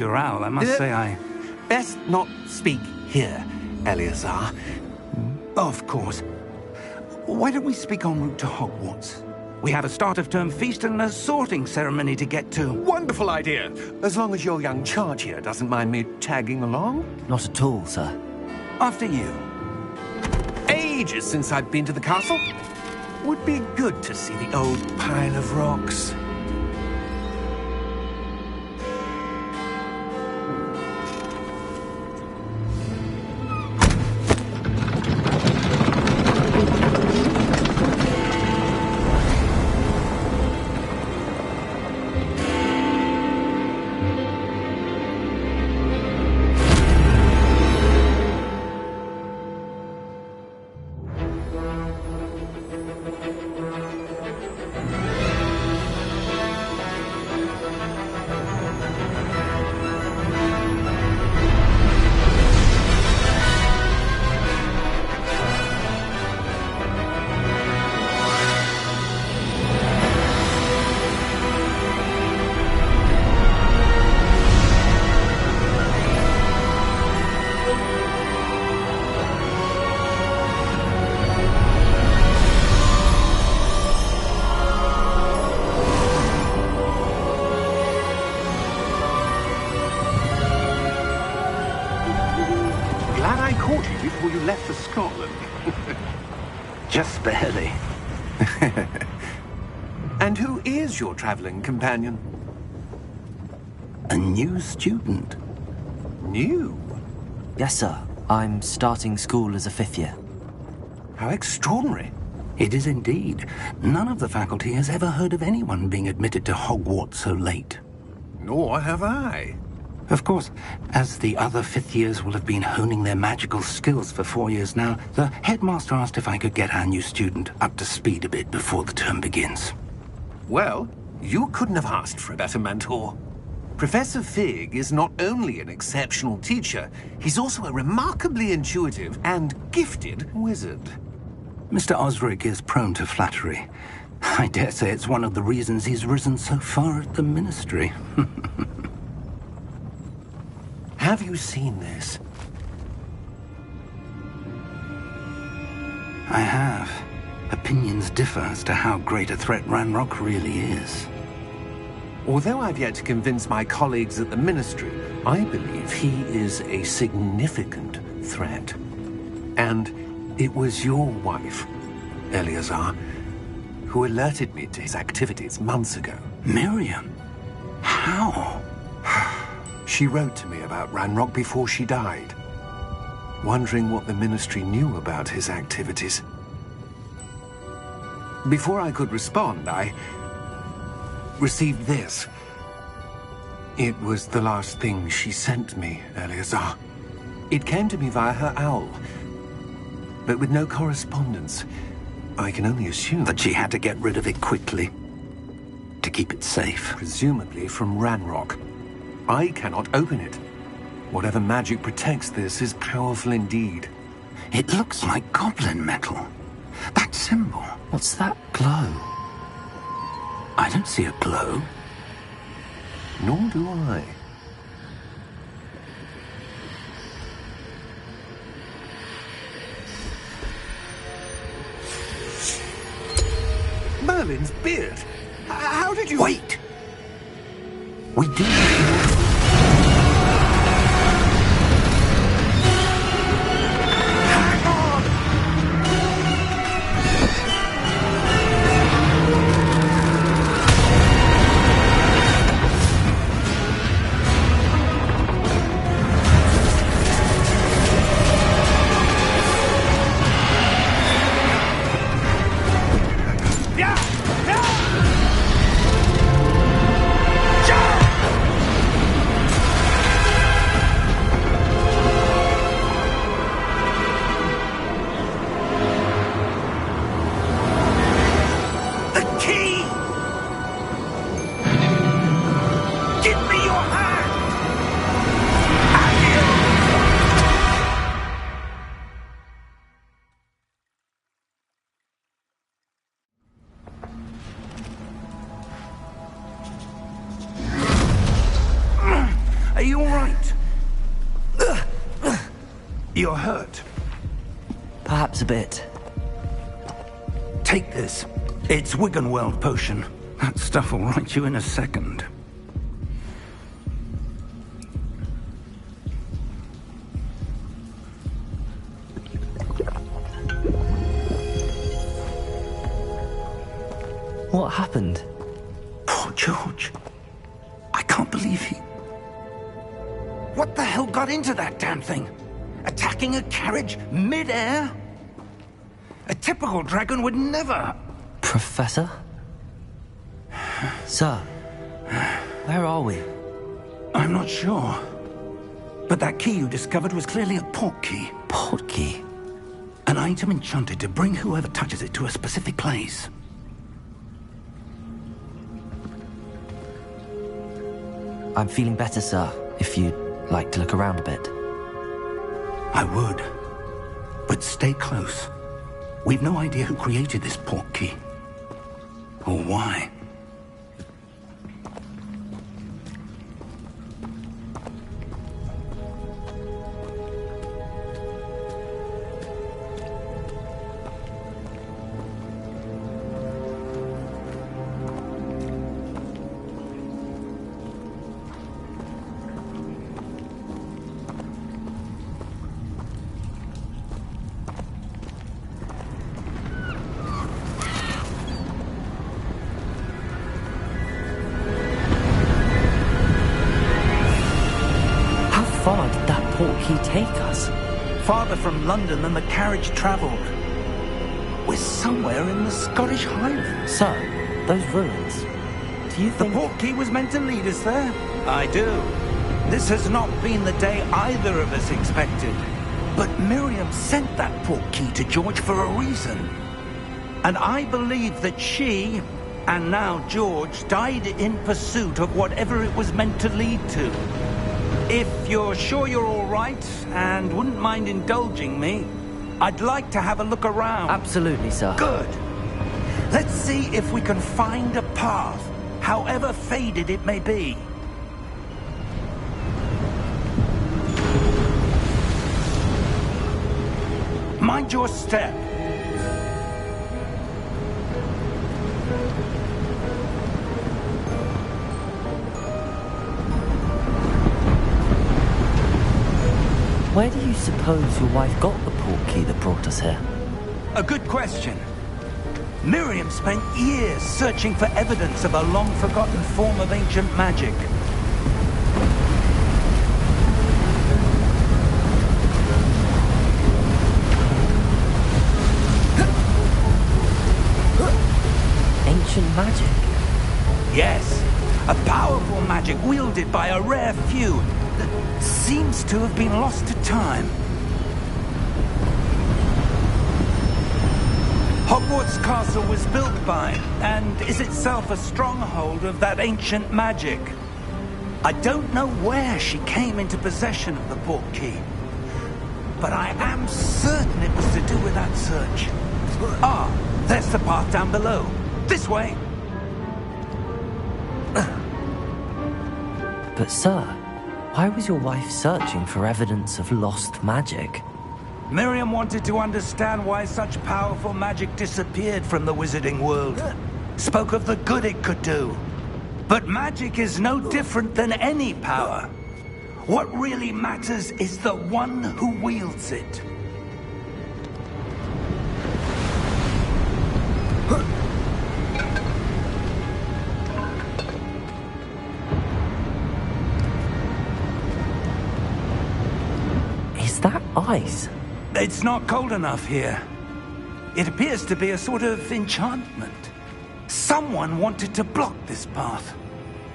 Dural, I must say I... Best not speak here, Eleazar. Of course. Why don't we speak en route to Hogwarts? We have a start-of-term feast and a sorting ceremony to get to. Wonderful idea! As long as your young charge here doesn't mind me tagging along. Not at all, sir. After you. Ages since I've been to the castle. Would be good to see the old pile of rocks. Before you left for Scotland. Just barely. And who is your traveling companion? A new student. New? Yes, sir. I'm starting school as a 5th year. How extraordinary. It is indeed. None of the faculty has ever heard of anyone being admitted to Hogwarts so late. Nor have I. Of course, as the other 5th years will have been honing their magical skills for 4 years now, the headmaster asked if I could get our new student up to speed a bit before the term begins. Well, you couldn't have asked for a better mentor. Professor Fig is not only an exceptional teacher, he's also a remarkably intuitive and gifted wizard. Mr. Osric is prone to flattery. I dare say it's one of the reasons he's risen so far at the Ministry. Have you seen this? I have. Opinions differ as to how great a threat Ranrock really is. Although I've yet to convince my colleagues at the Ministry, I believe he is a significant threat. And it was your wife, Eleazar, who alerted me to his activities months ago. Miriam? How? She wrote to me about Ranrock before she died, wondering what the Ministry knew about his activities. Before I could respond, I received this. It was the last thing she sent me, Eleazar. It came to me via her owl, but with no correspondence. I can only assume that she had to get rid of it quickly, to keep it safe. Presumably from Ranrock. I cannot open it. Whatever magic protects this is powerful indeed. It looks like goblin metal. That symbol. What's that glow? I don't see a glow. Nor do I. Merlin's beard. How did you... Wait! We do... all right? You're hurt. Perhaps a bit. Take this. It's Wiggenweld potion. That stuff will right you in a second. What happened? Poor George. I can't believe he... What the hell got into that damn thing? Attacking a carriage mid-air? A typical dragon would never... Professor? Sir, where are we? I'm not sure. But that key you discovered was clearly a port key. Port key? An item enchanted to bring whoever touches it to a specific place. I'm feeling better, sir, if you'd like to look around a bit. I would. But stay close. We've no idea who created this port key. Or why. How far did that port key take us? Farther from London than the carriage travelled. We're somewhere in the Scottish Highlands. Sir, those ruins. Do you The think... port key was meant to lead us there? I do. This has not been the day either of us expected. But Miriam sent that port key to George for a reason. And I believe that she, and now George, died in pursuit of whatever it was meant to lead to. If you're sure you're all right, and wouldn't mind indulging me, I'd like to have a look around. Absolutely, sir. Good. Let's see if we can find a path, however faded it may be. Mind your step. Where do you suppose your wife got the port key that brought us here? A good question. Miriam spent years searching for evidence of a long-forgotten form of ancient magic. Ancient magic? Yes, a powerful magic wielded by a rare few that seems to have been lost to time. Hogwarts Castle was built by, and is itself a stronghold of that ancient magic. I don't know where she came into possession of the port key, but I am certain it was to do with that search. Ah, there's the path down below. This way. But sir, why was your wife searching for evidence of lost magic? Miriam wanted to understand why such powerful magic disappeared from the wizarding world. Spoke of the good it could do. But magic is no different than any power. What really matters is the one who wields it. Is that ice? It's not cold enough here. It appears to be a sort of enchantment. Someone wanted to block this path.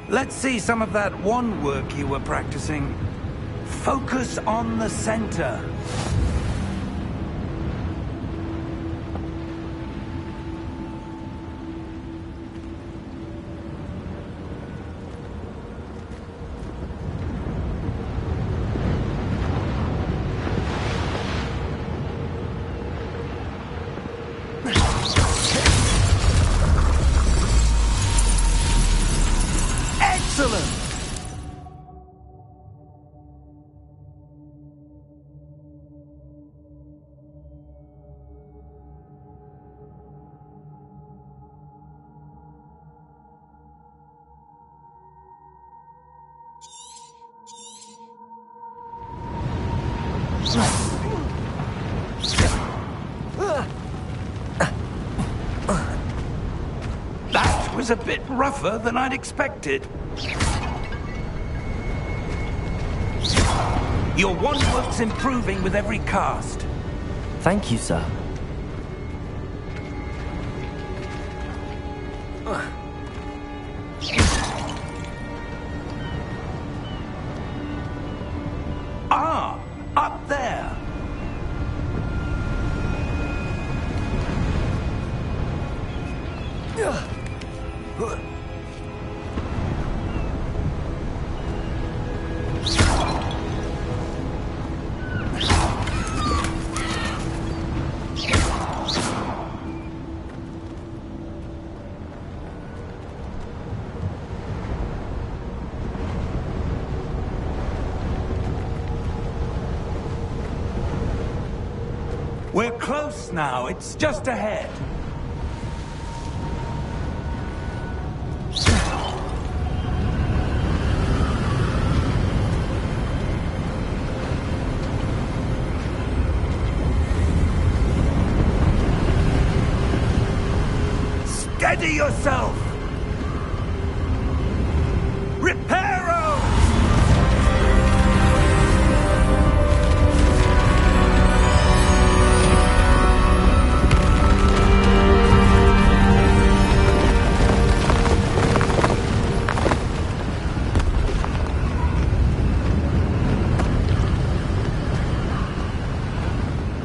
Let's see some of that wand work you were practicing. Focus on the center. Excellent! That was a bit rougher than I'd expected. Your wand work's improving with every cast. Thank you, sir. Ah, up there. We're close now. It's just ahead. Steady yourself! Reparo!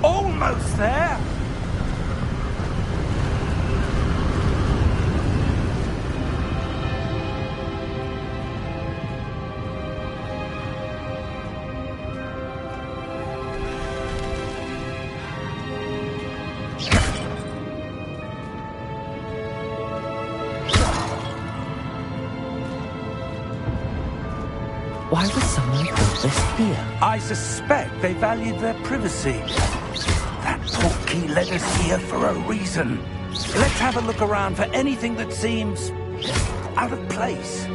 Almost there! Why would someone build this here? I suspect they valued their privacy. That portkey led us here for a reason. Let's have a look around for anything that seems out of place.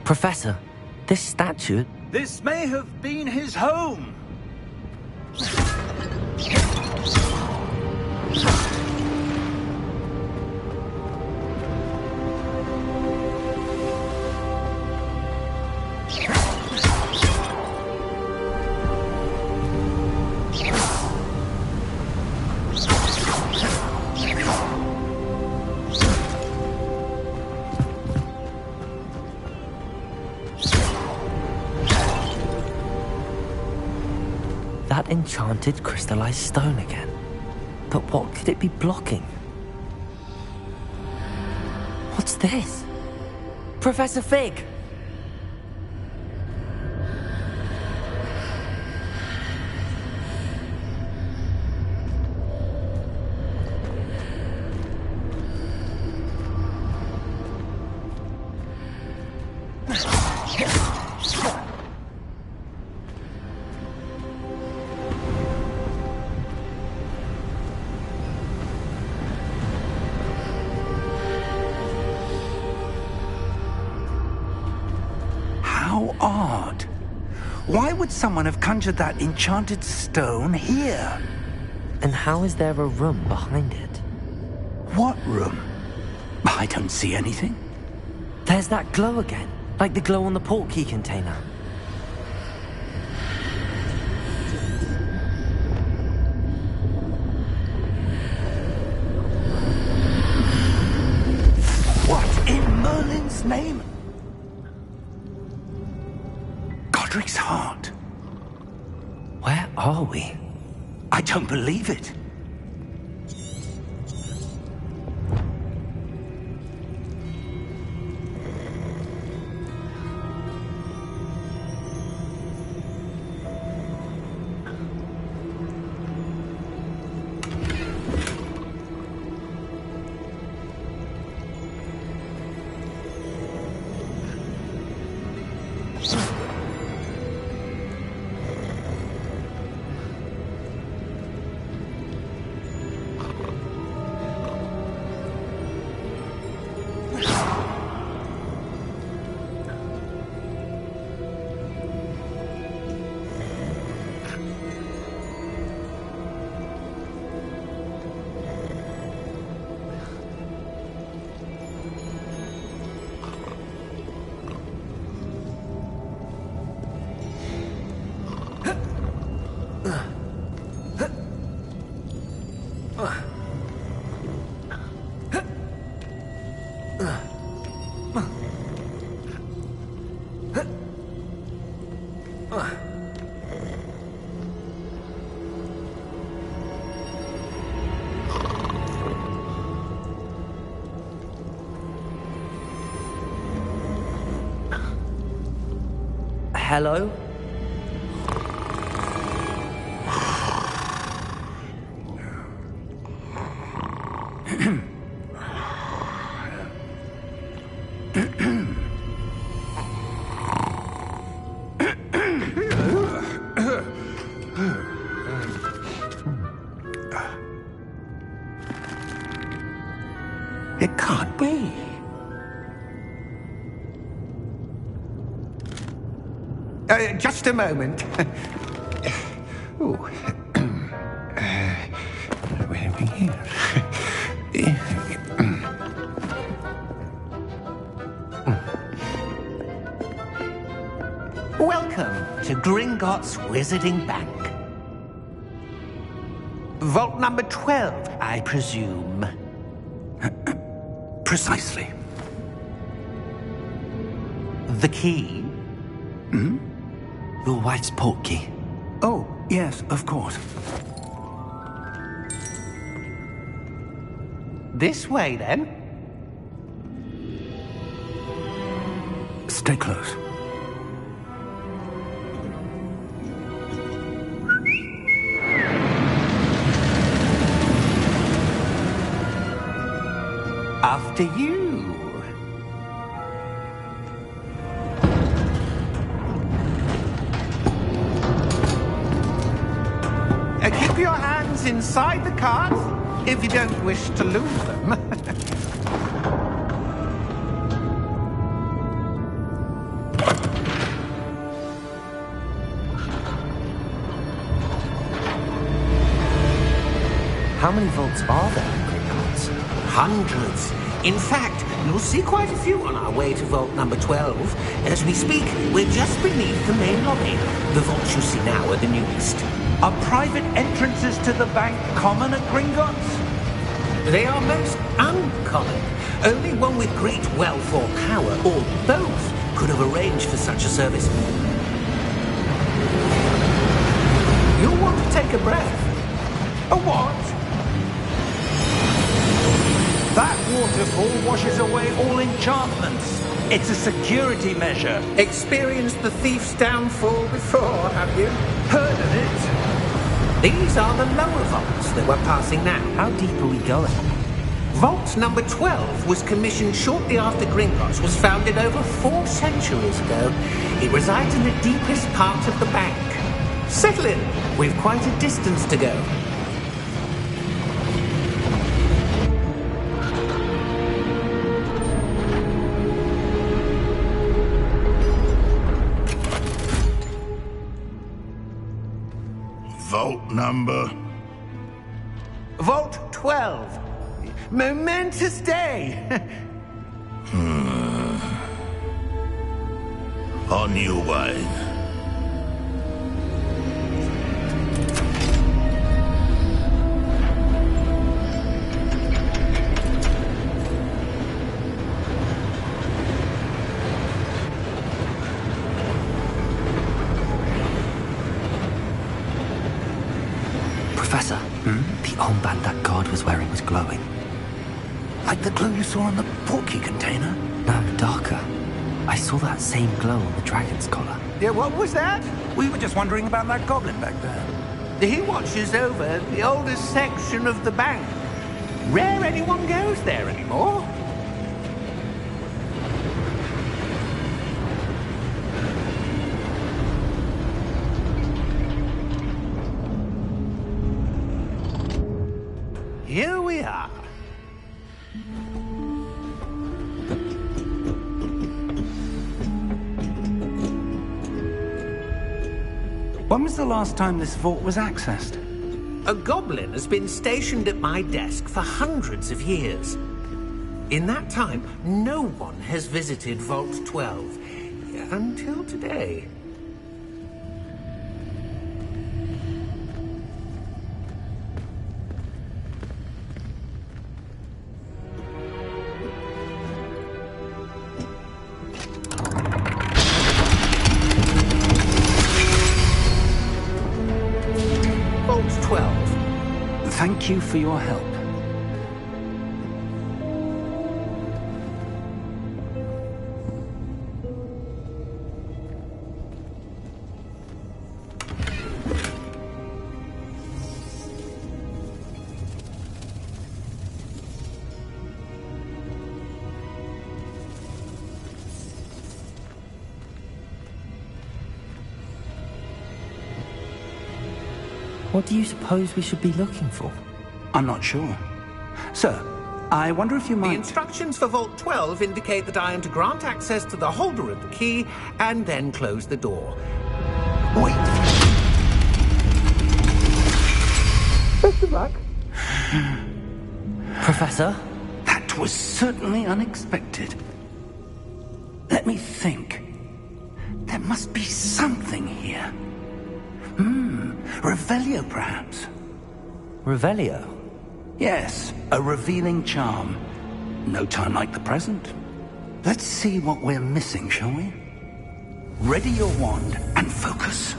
Professor, this statue... This may have been his home. That enchanted crystallized stone again. But what could it be blocking? What's this? Professor Fig! How odd. Why would someone have conjured that enchanted stone here? And how is there a room behind it? What room? I don't see anything. There's that glow again, like the glow on the portkey container. What in Merlin's name? Godric's heart. Where are we? I don't believe it. Hello? It can't be. Just a moment. Oh. Where are we here? Welcome to Gringotts Wizarding Bank. Vault number 12, I presume. Precisely. The key? Hmm? Your wife's portkey. Oh, yes, of course. This way, then. Stay close. After you. Keep your hands inside the cart if you don't wish to lose them. How many vaults are there in Gringotts? Hundreds. In fact, you'll see quite a few on our way to vault number 12. As we speak, we're just beneath the main lobby. The vaults you see now are the newest. Are private entrances to the bank common at Gringotts? They are most uncommon. Only one with great wealth or power, or both, could have arranged for such a service. You'll want to take a breath. A what? That waterfall washes away all enchantments. It's a security measure. Experienced the thief's downfall before, have you? Heard of it? These are the lower vaults that we're passing now. How deep are we going? Vault number 12 was commissioned shortly after Gringotts was founded over 4 centuries ago. It resides in the deepest part of the bank. Settle in. We've quite a distance to go. Vault number? Vault 12. Momentous day. On your way. Professor, the armband that guard was wearing was glowing. Like the glow you saw on the portkey container? No, darker. I saw that same glow on the dragon's collar. Yeah, what was that? We were just wondering about that goblin back there. He watches over the oldest section of the bank. Rare anyone goes there anymore. Here we are. When was the last time this vault was accessed? A goblin has been stationed at my desk for hundreds of years. In that time, no one has visited Vault 12. Until today. Vault 12. Thank you for your help. What do you suppose we should be looking for? I'm not sure. Sir, I wonder if you The might... instructions for Vault 12 indicate that I am to grant access to the holder of the key and then close the door. Wait! Best of luck. Professor? That was certainly unexpected. Let me think. There must be something here. Revelio, perhaps? Revelio? Yes, a revealing charm. No time like the present. Let's see what we're missing, shall we? Ready your wand and focus.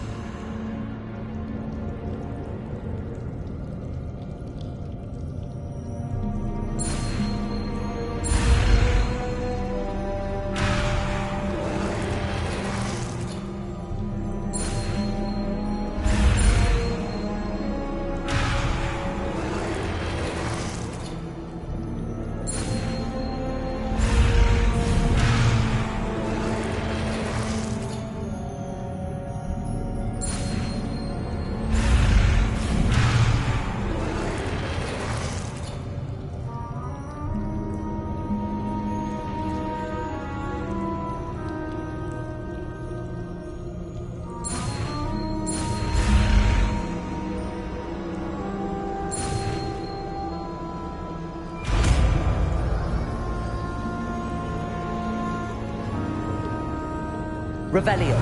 Revelio.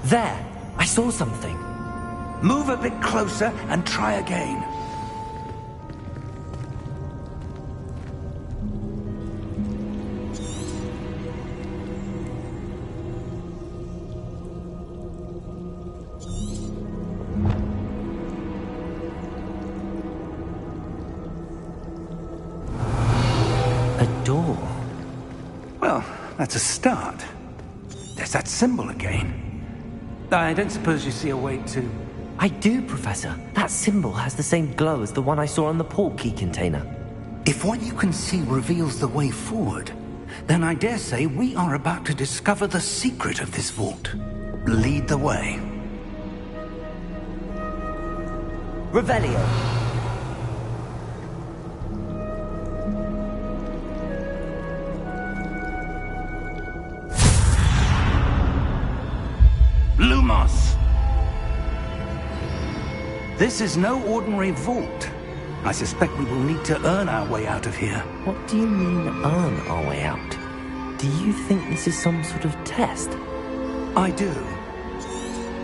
There! I saw something. Move a bit closer and try again. A door. Well, that's a start. There's that symbol again. I don't suppose you see a way to... I do, Professor. That symbol has the same glow as the one I saw on the port key container. If what you can see reveals the way forward, then I dare say we are about to discover the secret of this vault. Lead the way. Revelio. Lumos! This is no ordinary vault. I suspect we will need to earn our way out of here. What do you mean, earn our way out? Do you think this is some sort of test? I do.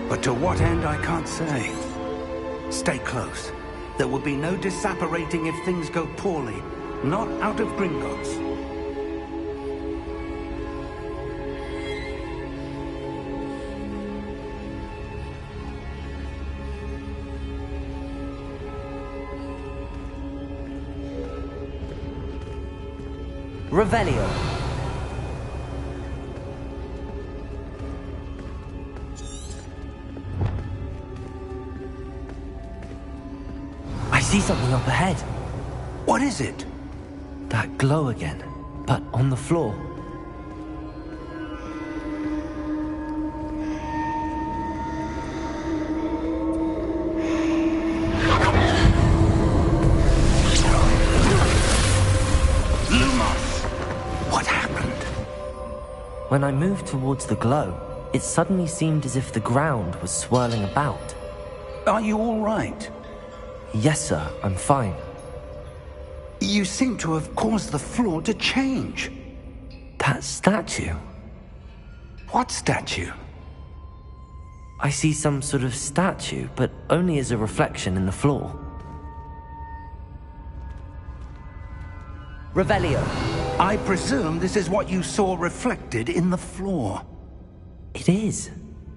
But to what end, I can't say. Stay close. There will be no disapparating if things go poorly. Not out of Gringotts. Revelio. I see something up ahead. What is it? That glow again, but on the floor. When I moved towards the glow, it suddenly seemed as if the ground was swirling about. Are you all right? Yes, sir, I'm fine. You seem to have caused the floor to change. That statue? What statue? I see some sort of statue, but only as a reflection in the floor. Revelio. I presume this is what you saw reflected in the floor. It is.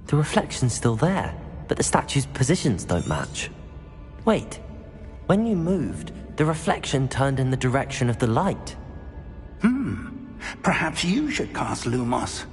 The reflection's still there, but the statue's positions don't match. Wait. When you moved, the reflection turned in the direction of the light. Perhaps you should cast Lumos.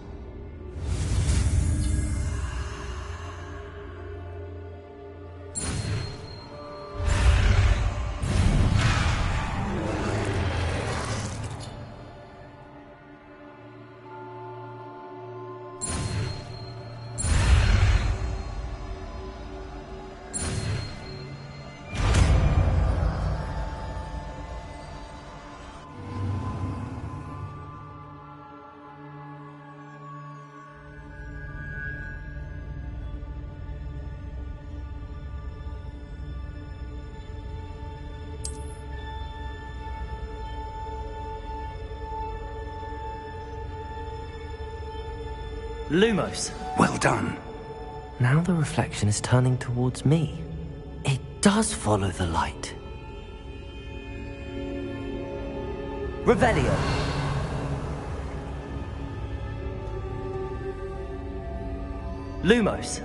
Lumos. Well done. Now the reflection is turning towards me. It does follow the light. Revelio. Lumos.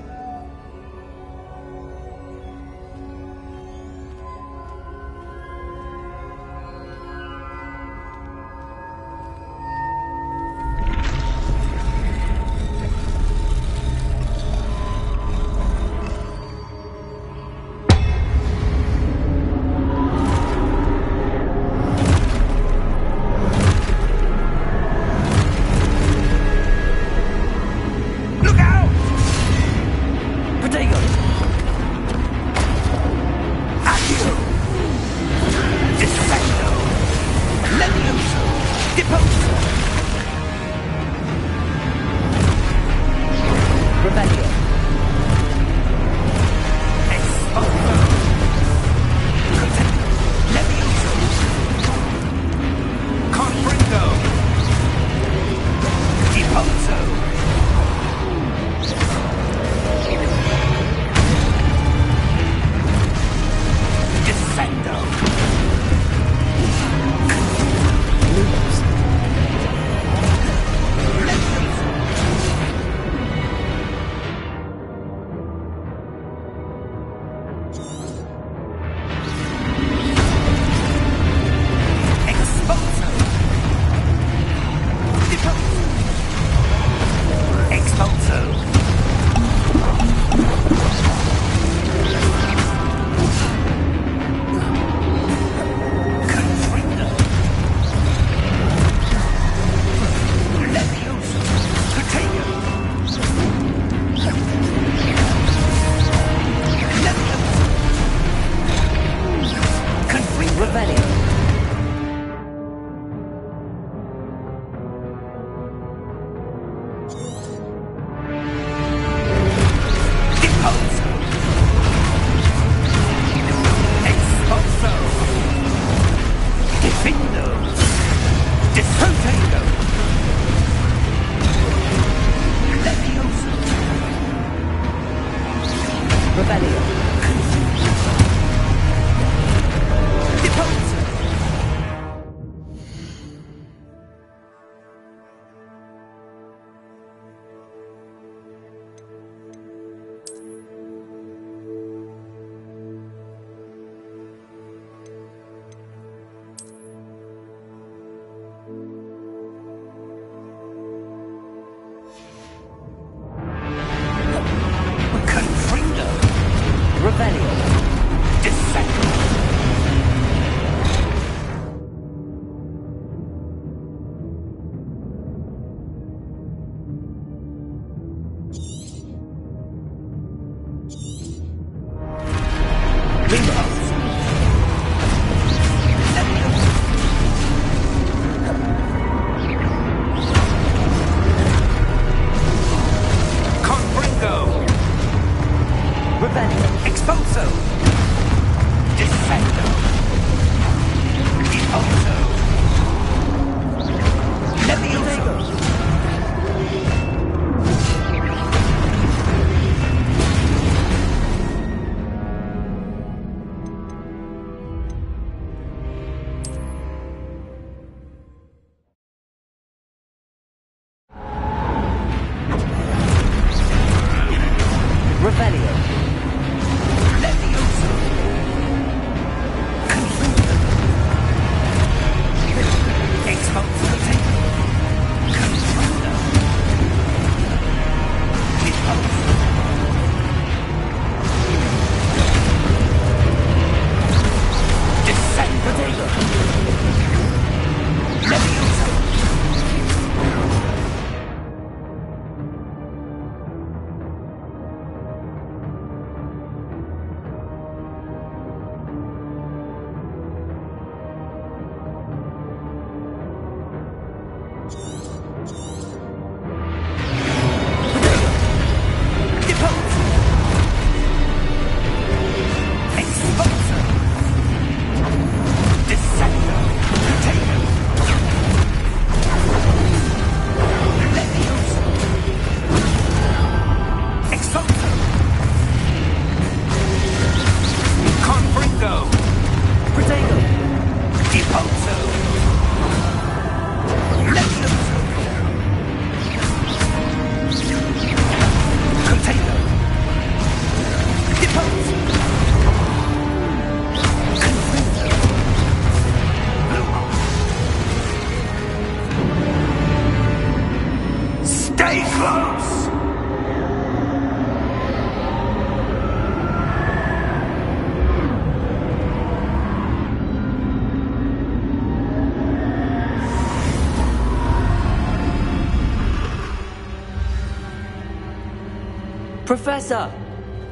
Professor!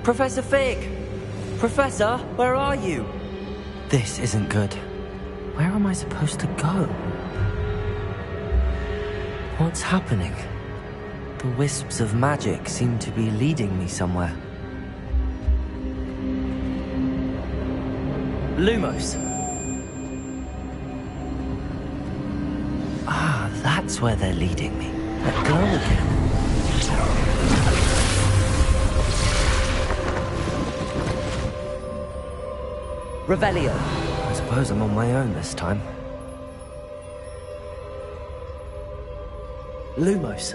Professor Fig! Professor, where are you? This isn't good. Where am I supposed to go? What's happening? The wisps of magic seem to be leading me somewhere. Lumos! Ah, that's where they're leading me. That glow again. Revelio. I suppose I'm on my own this time. Lumos.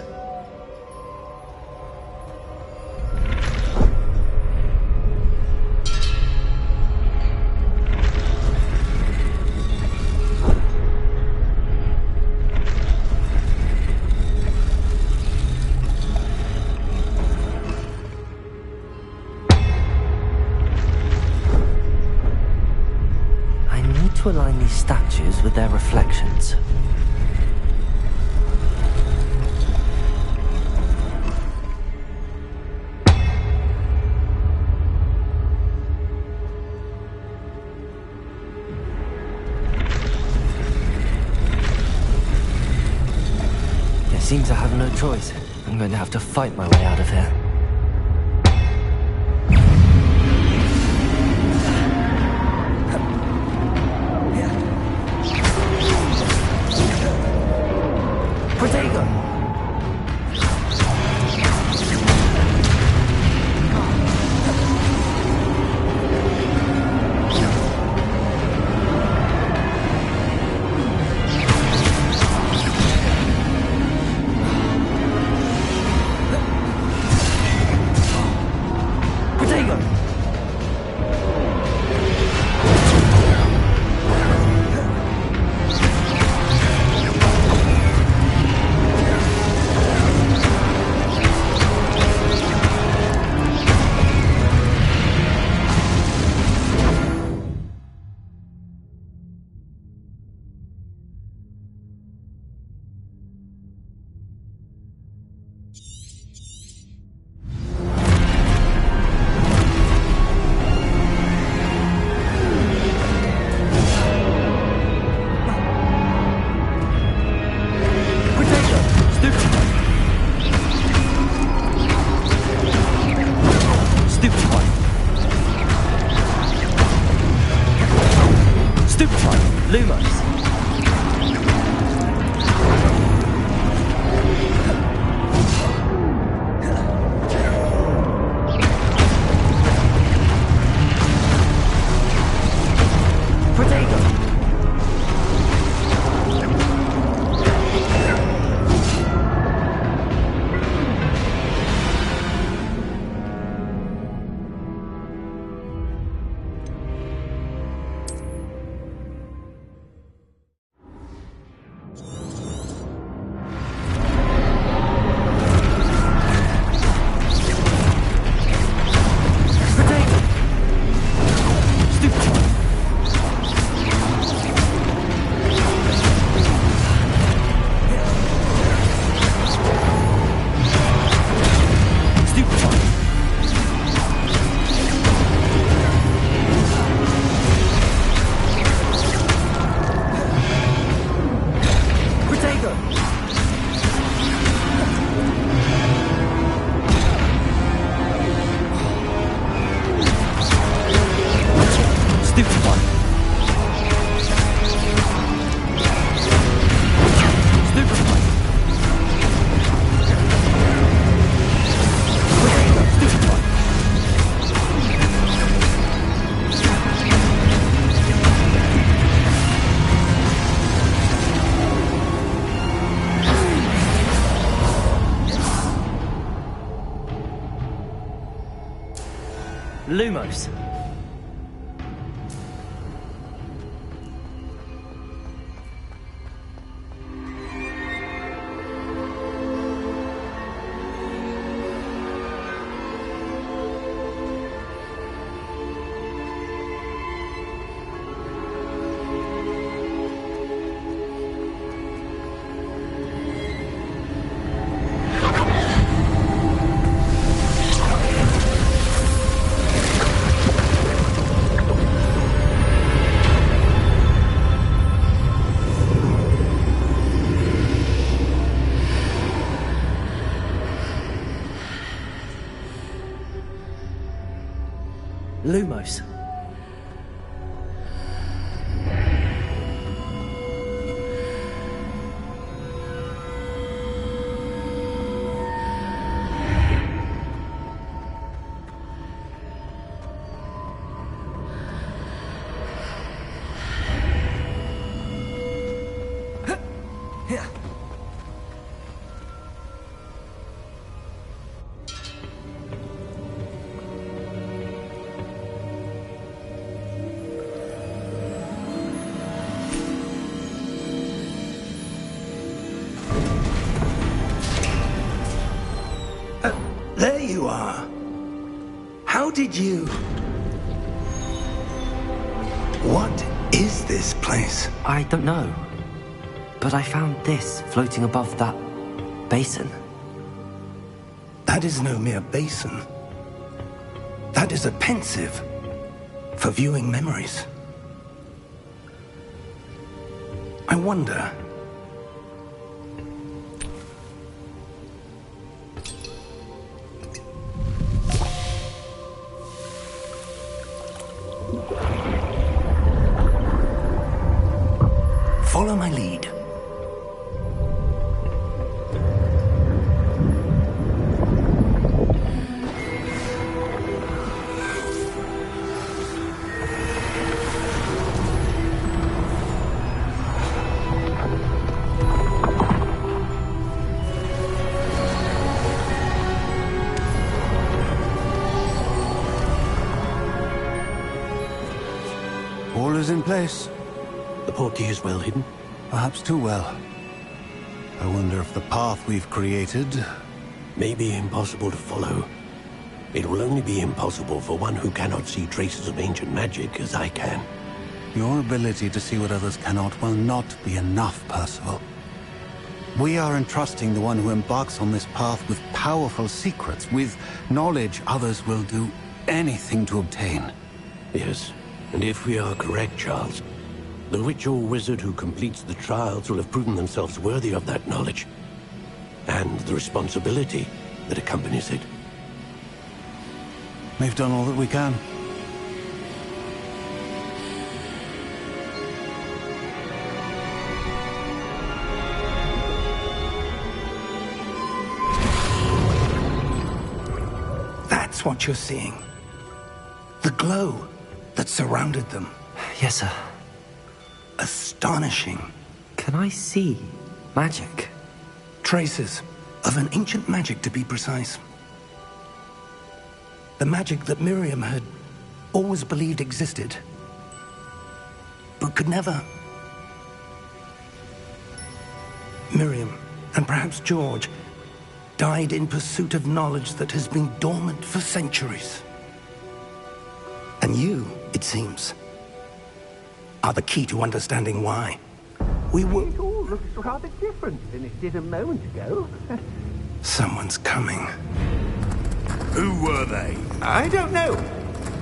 To align these statues with their reflections. It seems I have no choice. I'm going to have to fight my way out of here. Lumos. Lumos. There you are. How did you... What is this place? I don't know. But I found this floating above that basin. That is no mere basin. That is a pensive for viewing memories. I wonder... Follow my lead. All is in place. The portkey is well hidden. Perhaps too well. I wonder if the path we've created... May be impossible to follow. It will only be impossible for one who cannot see traces of ancient magic as I can. Your ability to see what others cannot will not be enough, Percival. We are entrusting the one who embarks on this path with powerful secrets, with knowledge others will do anything to obtain. Yes, and if we are correct, Charles, the witch or wizard who completes the trials will have proven themselves worthy of that knowledge, and the responsibility that accompanies it. We've done all that we can. That's what you're seeing. The glow that surrounded them. Yes, sir. Astonishing. Can I see magic? Traces of an ancient magic, to be precise. The magic that Miriam had always believed existed, but could never. Miriam, and perhaps George, died in pursuit of knowledge that has been dormant for centuries. And you, it seems, are the key to understanding why. We will... It all looks rather different than it did a moment ago. Someone's coming. Who were they? I don't know.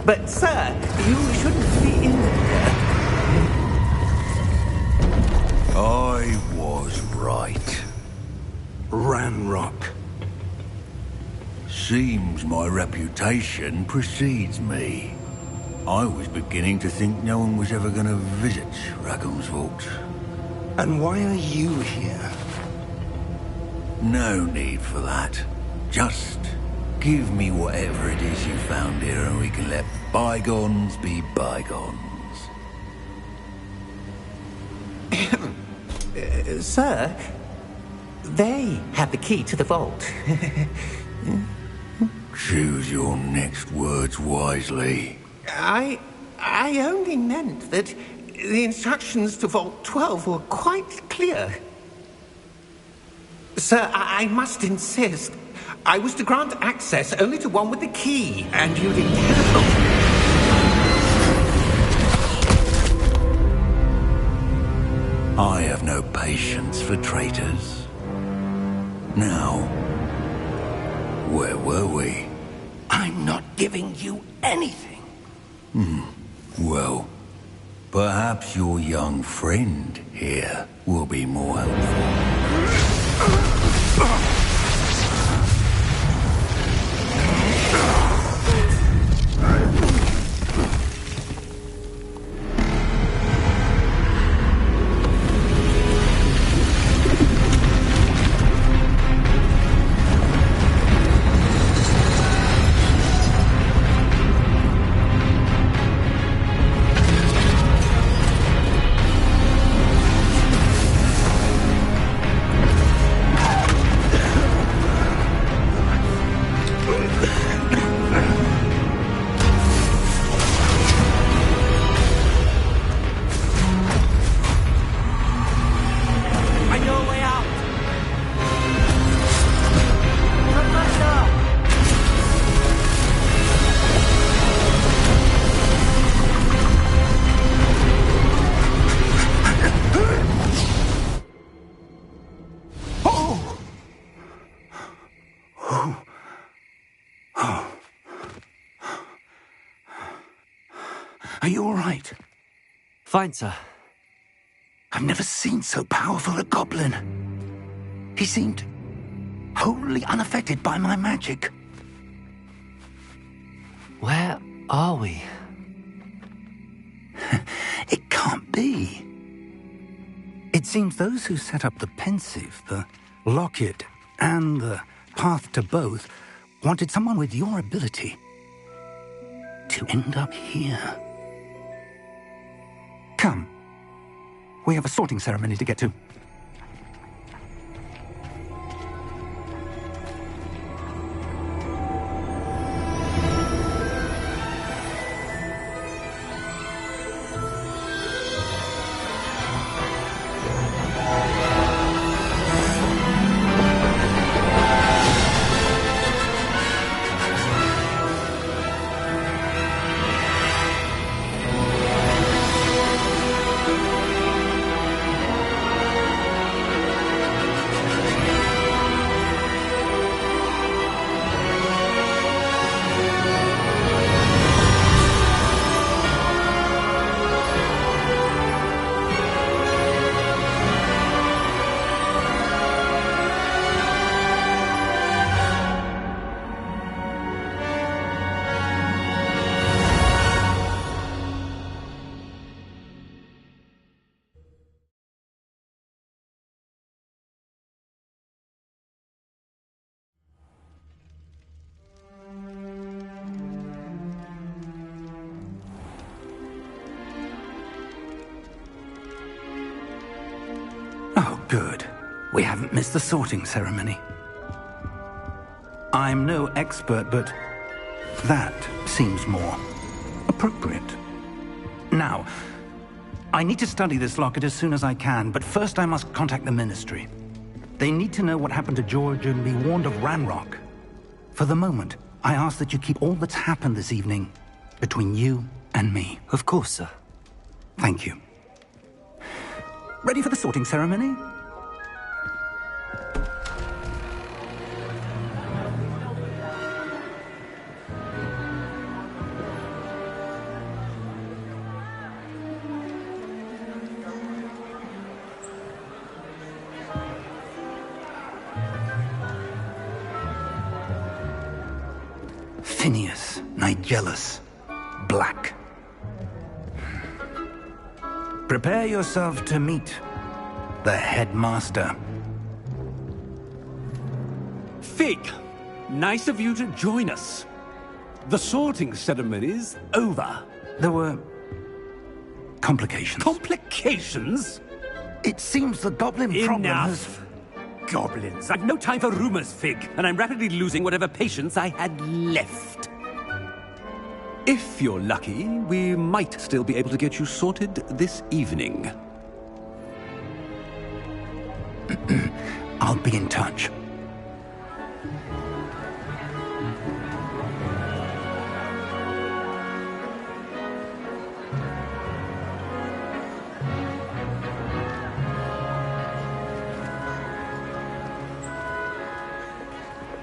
But, sir, you shouldn't be in there. I was right. Ranrock. Seems my reputation precedes me. I was beginning to think no one was ever going to visit Rackham's Vault. And why are you here? No need for that. Just give me whatever it is you found here and we can let bygones be bygones. Sir, they have the key to the vault. Choose your next words wisely. I only meant that the instructions to Vault 12 were quite clear. Sir, I must insist. I was to grant access only to one with the key, and you didn't have... I have no patience for traitors. Now, where were we? I'm not giving you anything. Well, perhaps your young friend here will be more helpful. Are you all right? Fine, sir. I've never seen so powerful a goblin. He seemed wholly unaffected by my magic. Where are we? It can't be. It seems those who set up the Pensieve, the Locket, and the Path to Both wanted someone with your ability to end up here. Come. We have a sorting ceremony to get to. Oh, good. We haven't missed the sorting ceremony. I'm no expert, but that seems more appropriate. Now, I need to study this locket as soon as I can, but first I must contact the Ministry. They need to know what happened to George and be warned of Ranrock. For the moment, I ask that you keep all that's happened this evening between you and me. Of course, sir. Thank you. Ready for the sorting ceremony? Phineas Nigellus Black. Prepare yourself to meet the headmaster. Fig, nice of you to join us. The sorting ceremony's over. There were complications. Complications? It seems the goblin problem has... Enough! Goblins. I've no time for rumors, Fig, and I'm rapidly losing whatever patience I had left. If you're lucky, we might still be able to get you sorted this evening. I'll be in touch.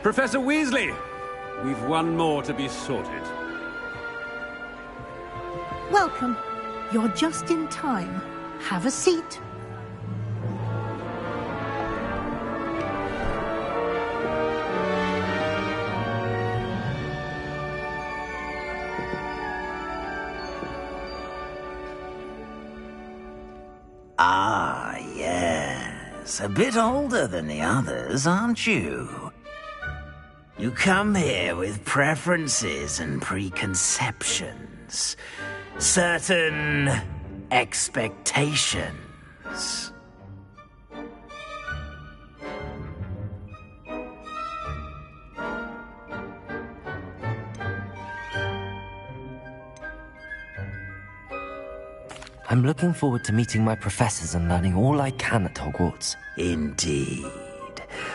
Professor Weasley, we've one more to be sorted. Welcome. You're just in time. Have a seat. Ah, yes. A bit older than the others, aren't you? You come here with preferences and preconceptions. Certain expectations. I'm looking forward to meeting my professors and learning all I can at Hogwarts. Indeed.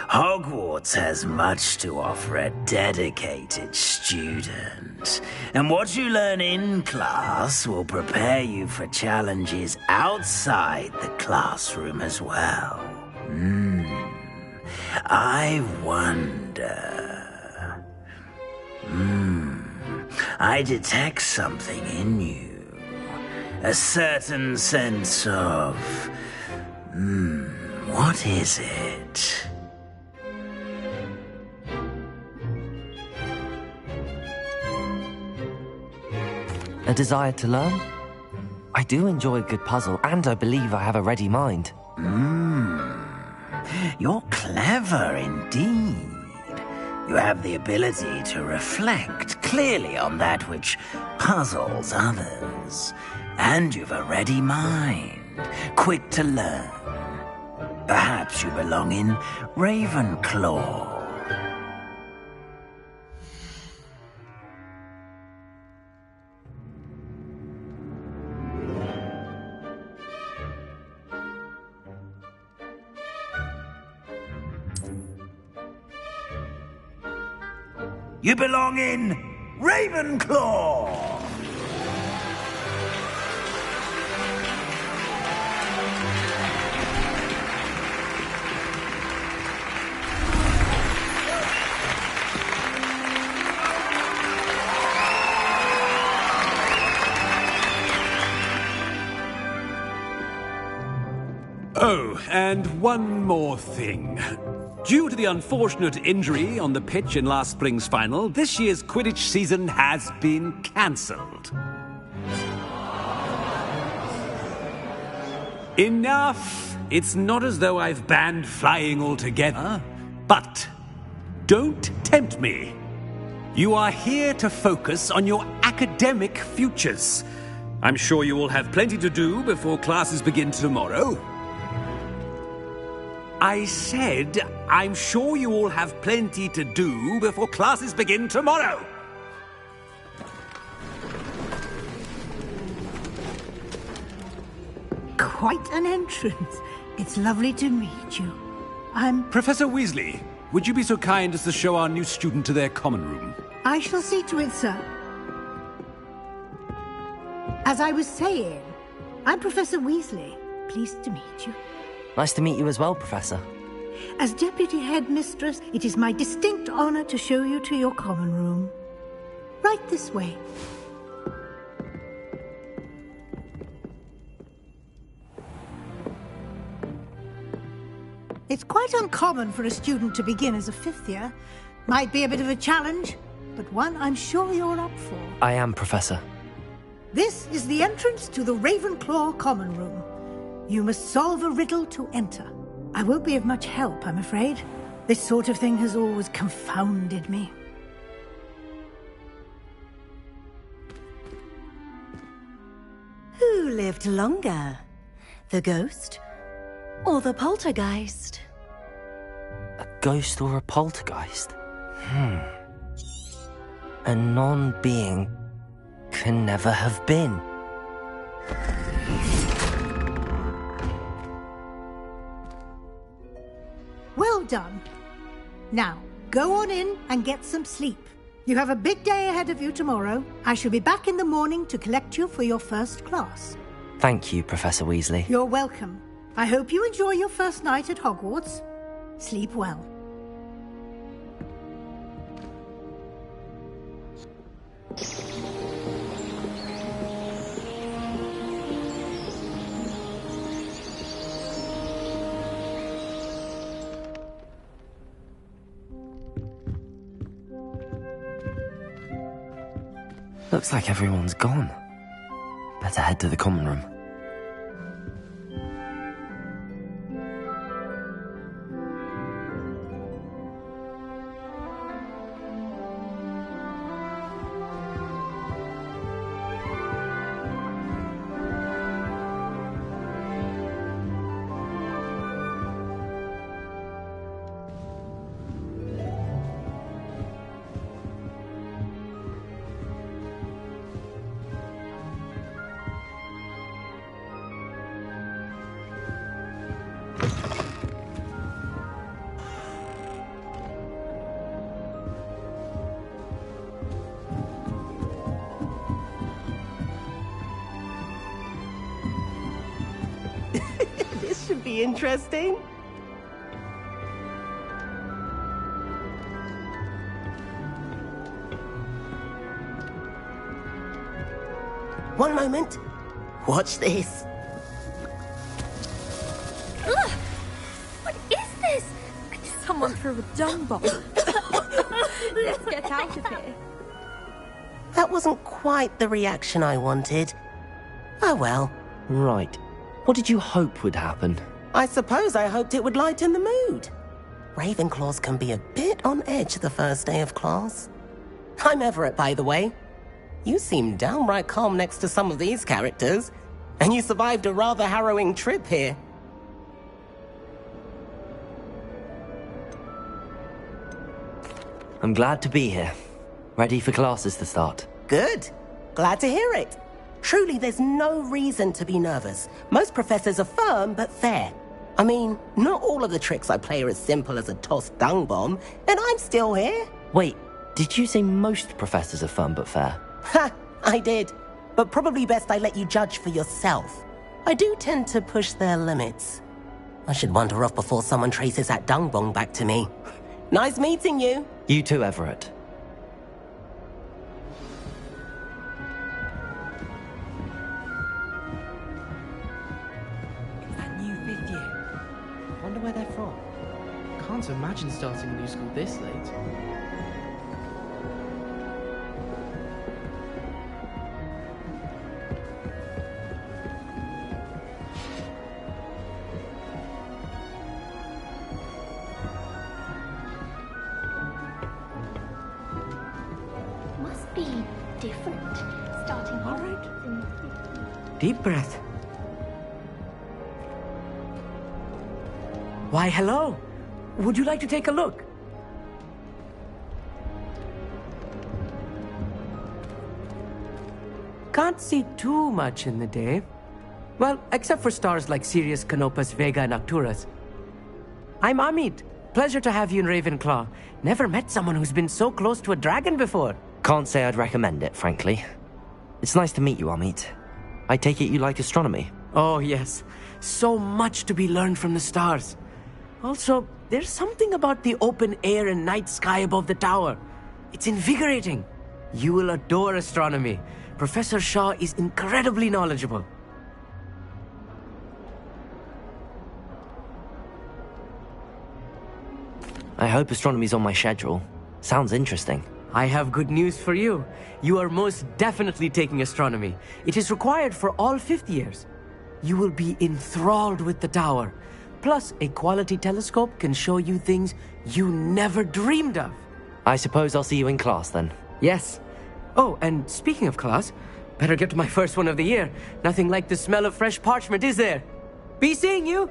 Hogwarts has much to offer a dedicated student. And what you learn in class will prepare you for challenges outside the classroom as well. I wonder... I detect something in you. A certain sense of... what is it? A desire to learn? I do enjoy a good puzzle, and I believe I have a ready mind. You're clever indeed. You have the ability to reflect clearly on that which puzzles others. And you've a ready mind, quick to learn. Perhaps you belong in Ravenclaw. You belong in Ravenclaw! Oh, and one more thing. Due to the unfortunate injury on the pitch in last spring's final, this year's Quidditch season has been cancelled. Enough! It's not as though I've banned flying altogether. But don't tempt me. You are here to focus on your academic futures. I'm sure you will have plenty to do before classes begin tomorrow. I said, I'm sure you all have plenty to do before classes begin tomorrow. Quite an entrance. It's lovely to meet you. Professor Weasley, would you be so kind as to show our new student to their common room? I shall see to it, sir. As I was saying, I'm Professor Weasley. Pleased to meet you. Nice to meet you as well, Professor. As Deputy Headmistress, it is my distinct honor to show you to your common room. Right this way. It's quite uncommon for a student to begin as a fifth year. Might be a bit of a challenge, but one I'm sure you're up for. I am, Professor. This is the entrance to the Ravenclaw common room. You must solve a riddle to enter. I won't be of much help, I'm afraid. This sort of thing has always confounded me. Who lived longer? The ghost or the poltergeist? A ghost or a poltergeist? A non-being can never have been. Well done. Now, go on in and get some sleep. You have a big day ahead of you tomorrow. I shall be back in the morning to collect you for your first class. Thank you, Professor Weasley. You're welcome. I hope you enjoy your first night at Hogwarts. Sleep well. Looks like everyone's gone. Better head to the common room. This should be interesting. One moment. Watch this. Ugh! What is this? Someone threw a dung bomb. Let's get out of here. That wasn't quite the reaction I wanted. Oh well. Right. What did you hope would happen? I suppose I hoped it would lighten the mood. Ravenclaws can be a bit on edge the first day of class. I'm Everett, by the way. You seem downright calm next to some of these characters, and you survived a rather harrowing trip here. I'm glad to be here. Ready for classes to start. Good. Glad to hear it. Truly, there's no reason to be nervous. Most professors are firm but fair. I mean, not all of the tricks I play are as simple as a tossed dung bomb, and I'm still here. Wait, did you say most professors are firm but fair? Ha! I did. But probably best I let you judge for yourself. I do tend to push their limits. I should wander off before someone traces that dung bomb back to me. Nice meeting you. You too, Everett. Where they're from. Can't imagine starting a new school this late. Must be different. Starting all right. Deep breath. Why, hello. Would you like to take a look? Can't see too much in the day. Well, except for stars like Sirius, Canopus, Vega, and Arcturus. I'm Amit. Pleasure to have you in Ravenclaw. Never met someone who's been so close to a dragon before. Can't say I'd recommend it, frankly. It's nice to meet you, Amit. I take it you like astronomy? Oh, yes. So much to be learned from the stars. Also, there's something about the open air and night sky above the tower. It's invigorating. You will adore astronomy. Professor Shaw is incredibly knowledgeable. I hope astronomy's on my schedule. Sounds interesting. I have good news for you. You are most definitely taking astronomy. It is required for all 5th years. You will be enthralled with the tower. Plus, a quality telescope can show you things you never dreamed of. I suppose I'll see you in class then. Yes. Oh, and speaking of class, better get to my first one of the year. Nothing like the smell of fresh parchment, is there? Be seeing you!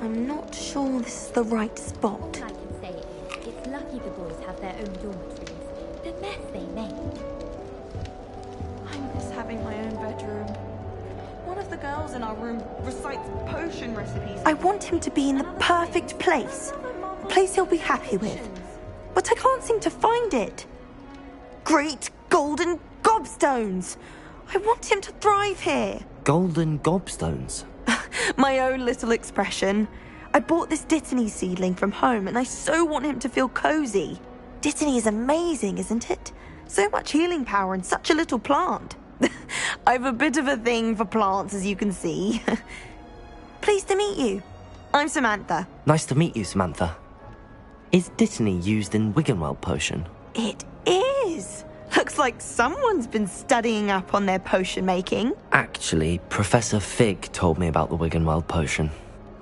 I'm not sure this is the right spot. I can say it's lucky the boys have their own dormitories. The mess they make. I miss having my own bedroom. One of the girls in our room recites potion recipes. I want him to be in the perfect place. A place he'll be happy with. But I can't seem to find it. Great golden gobstones! I want him to thrive here. Golden gobstones? My own little expression. I bought this Dittany seedling from home and I so want him to feel cozy. Dittany is amazing, isn't it? So much healing power in such a little plant. I've a bit of a thing for plants, as you can see. Pleased to meet you. I'm Samantha. Nice to meet you, Samantha. Is Dittany used in Wiggenweld potion? It is. Looks like someone's been studying up on their potion making. Actually, Professor Fig told me about the Wiggenweld potion.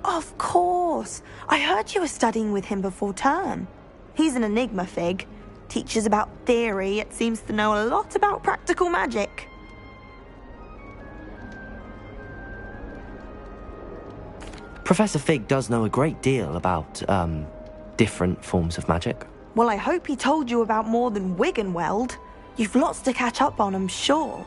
Of course. I heard you were studying with him before term. He's an enigma, Fig. Teaches about theory, yet seems to know a lot about practical magic. Professor Fig does know a great deal about, different forms of magic. Well, I hope he told you about more than Wiggenweld. You've lots to catch up on, I'm sure.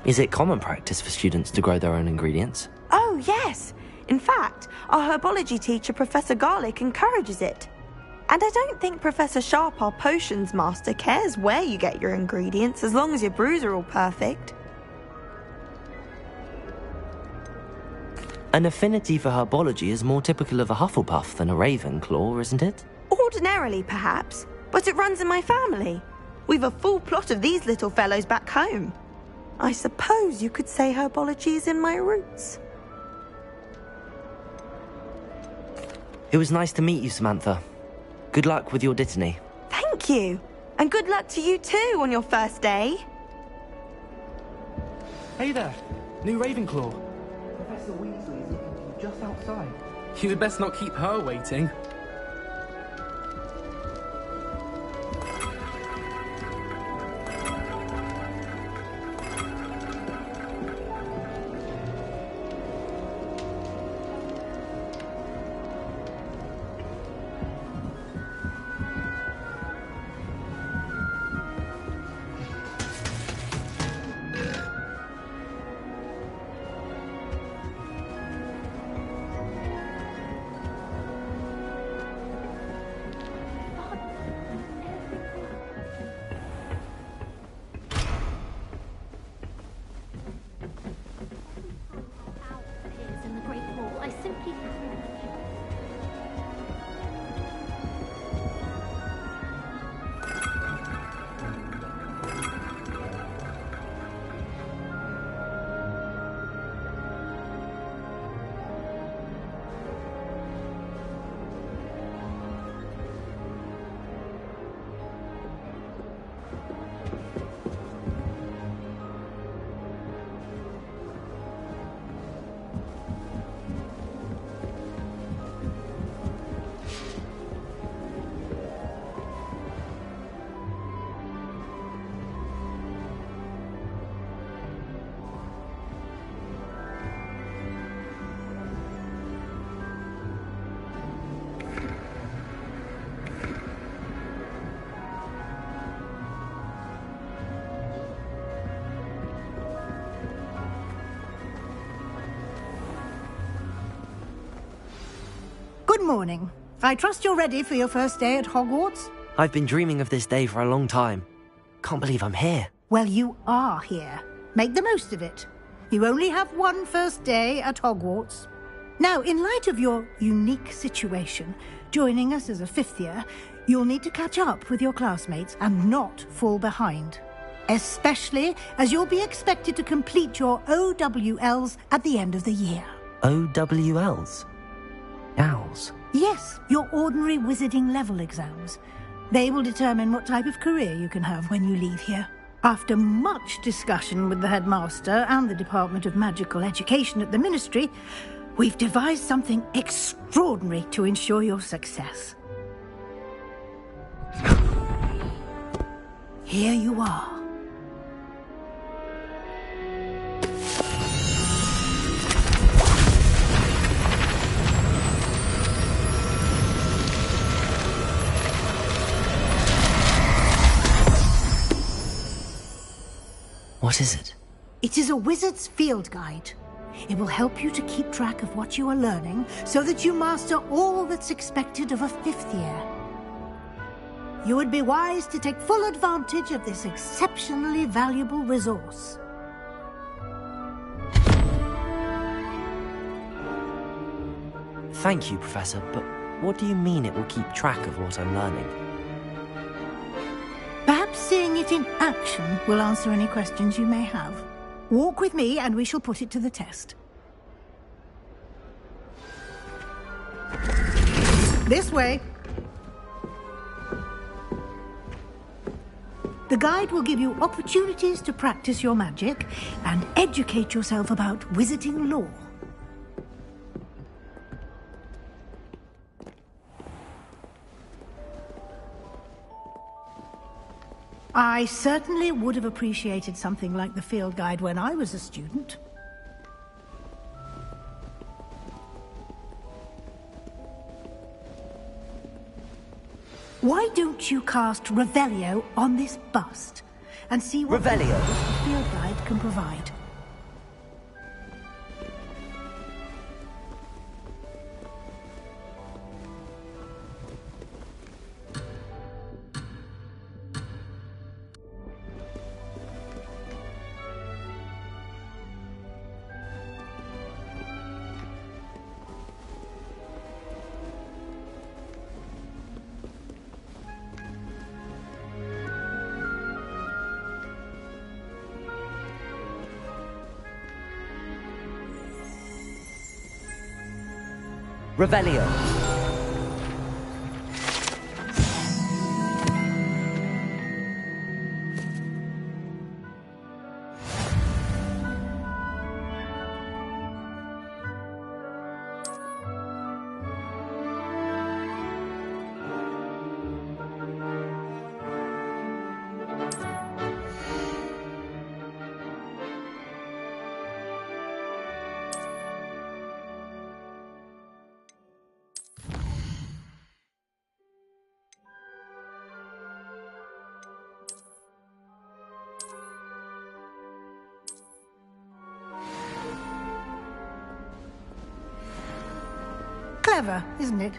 Is it common practice for students to grow their own ingredients? Oh, yes. In fact, our herbology teacher, Professor Garlick, encourages it. And I don't think Professor Sharp, our potions master, cares where you get your ingredients as long as your brews are all perfect. An affinity for herbology is more typical of a Hufflepuff than a Ravenclaw, isn't it? Ordinarily, perhaps, but it runs in my family. We've a full plot of these little fellows back home. I suppose you could say herbology is in my roots. It was nice to meet you, Samantha. Good luck with your Dittany. Thank you. And good luck to you too on your first day. Hey there, new Ravenclaw. Professor Weasley is looking for you just outside. You'd best not keep her waiting. Good morning. I trust you're ready for your first day at Hogwarts? I've been dreaming of this day for a long time. Can't believe I'm here. Well, you are here. Make the most of it. You only have one first day at Hogwarts. Now, in light of your unique situation, joining us as a fifth year, you'll need to catch up with your classmates and not fall behind. Especially as you'll be expected to complete your OWLs at the end of the year. OWLs? Owls? Yes, your ordinary wizarding level exams. They will determine what type of career you can have when you leave here. After much discussion with the headmaster and the Department of Magical Education at the Ministry, we've devised something extraordinary to ensure your success. Here you are. What is it? It is a wizard's field guide. It will help you to keep track of what you are learning so that you master all that's expected of a fifth year. You would be wise to take full advantage of this exceptionally valuable resource. Thank you, Professor, but what do you mean it will keep track of what I'm learning? Perhaps seeing it in action will answer any questions you may have. Walk with me and we shall put it to the test. This way. The guide will give you opportunities to practice your magic and educate yourself about wizarding lore. I certainly would have appreciated something like the field guide when I was a student. Why don't you cast Revelio on this bust and see what Revelio? the field guide craft can provide. Revelio. Clever, isn't it?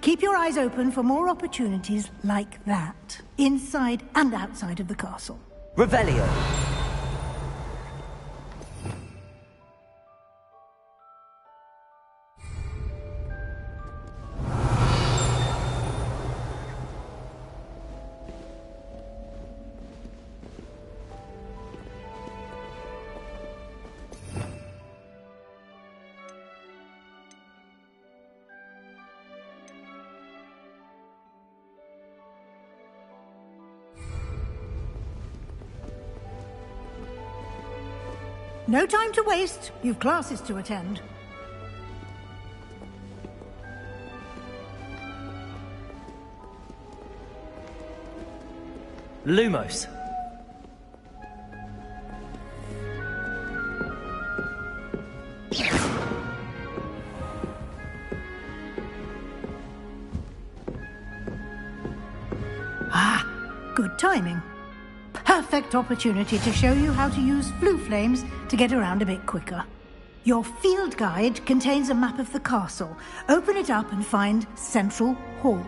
Keep your eyes open for more opportunities like that, inside and outside of the castle. Revelio. No time to waste. You've classes to attend. Lumos. Ah, good timing. Perfect opportunity to show you how to use flue flames to get around a bit quicker. Your field guide contains a map of the castle. Open it up and find Central Hall.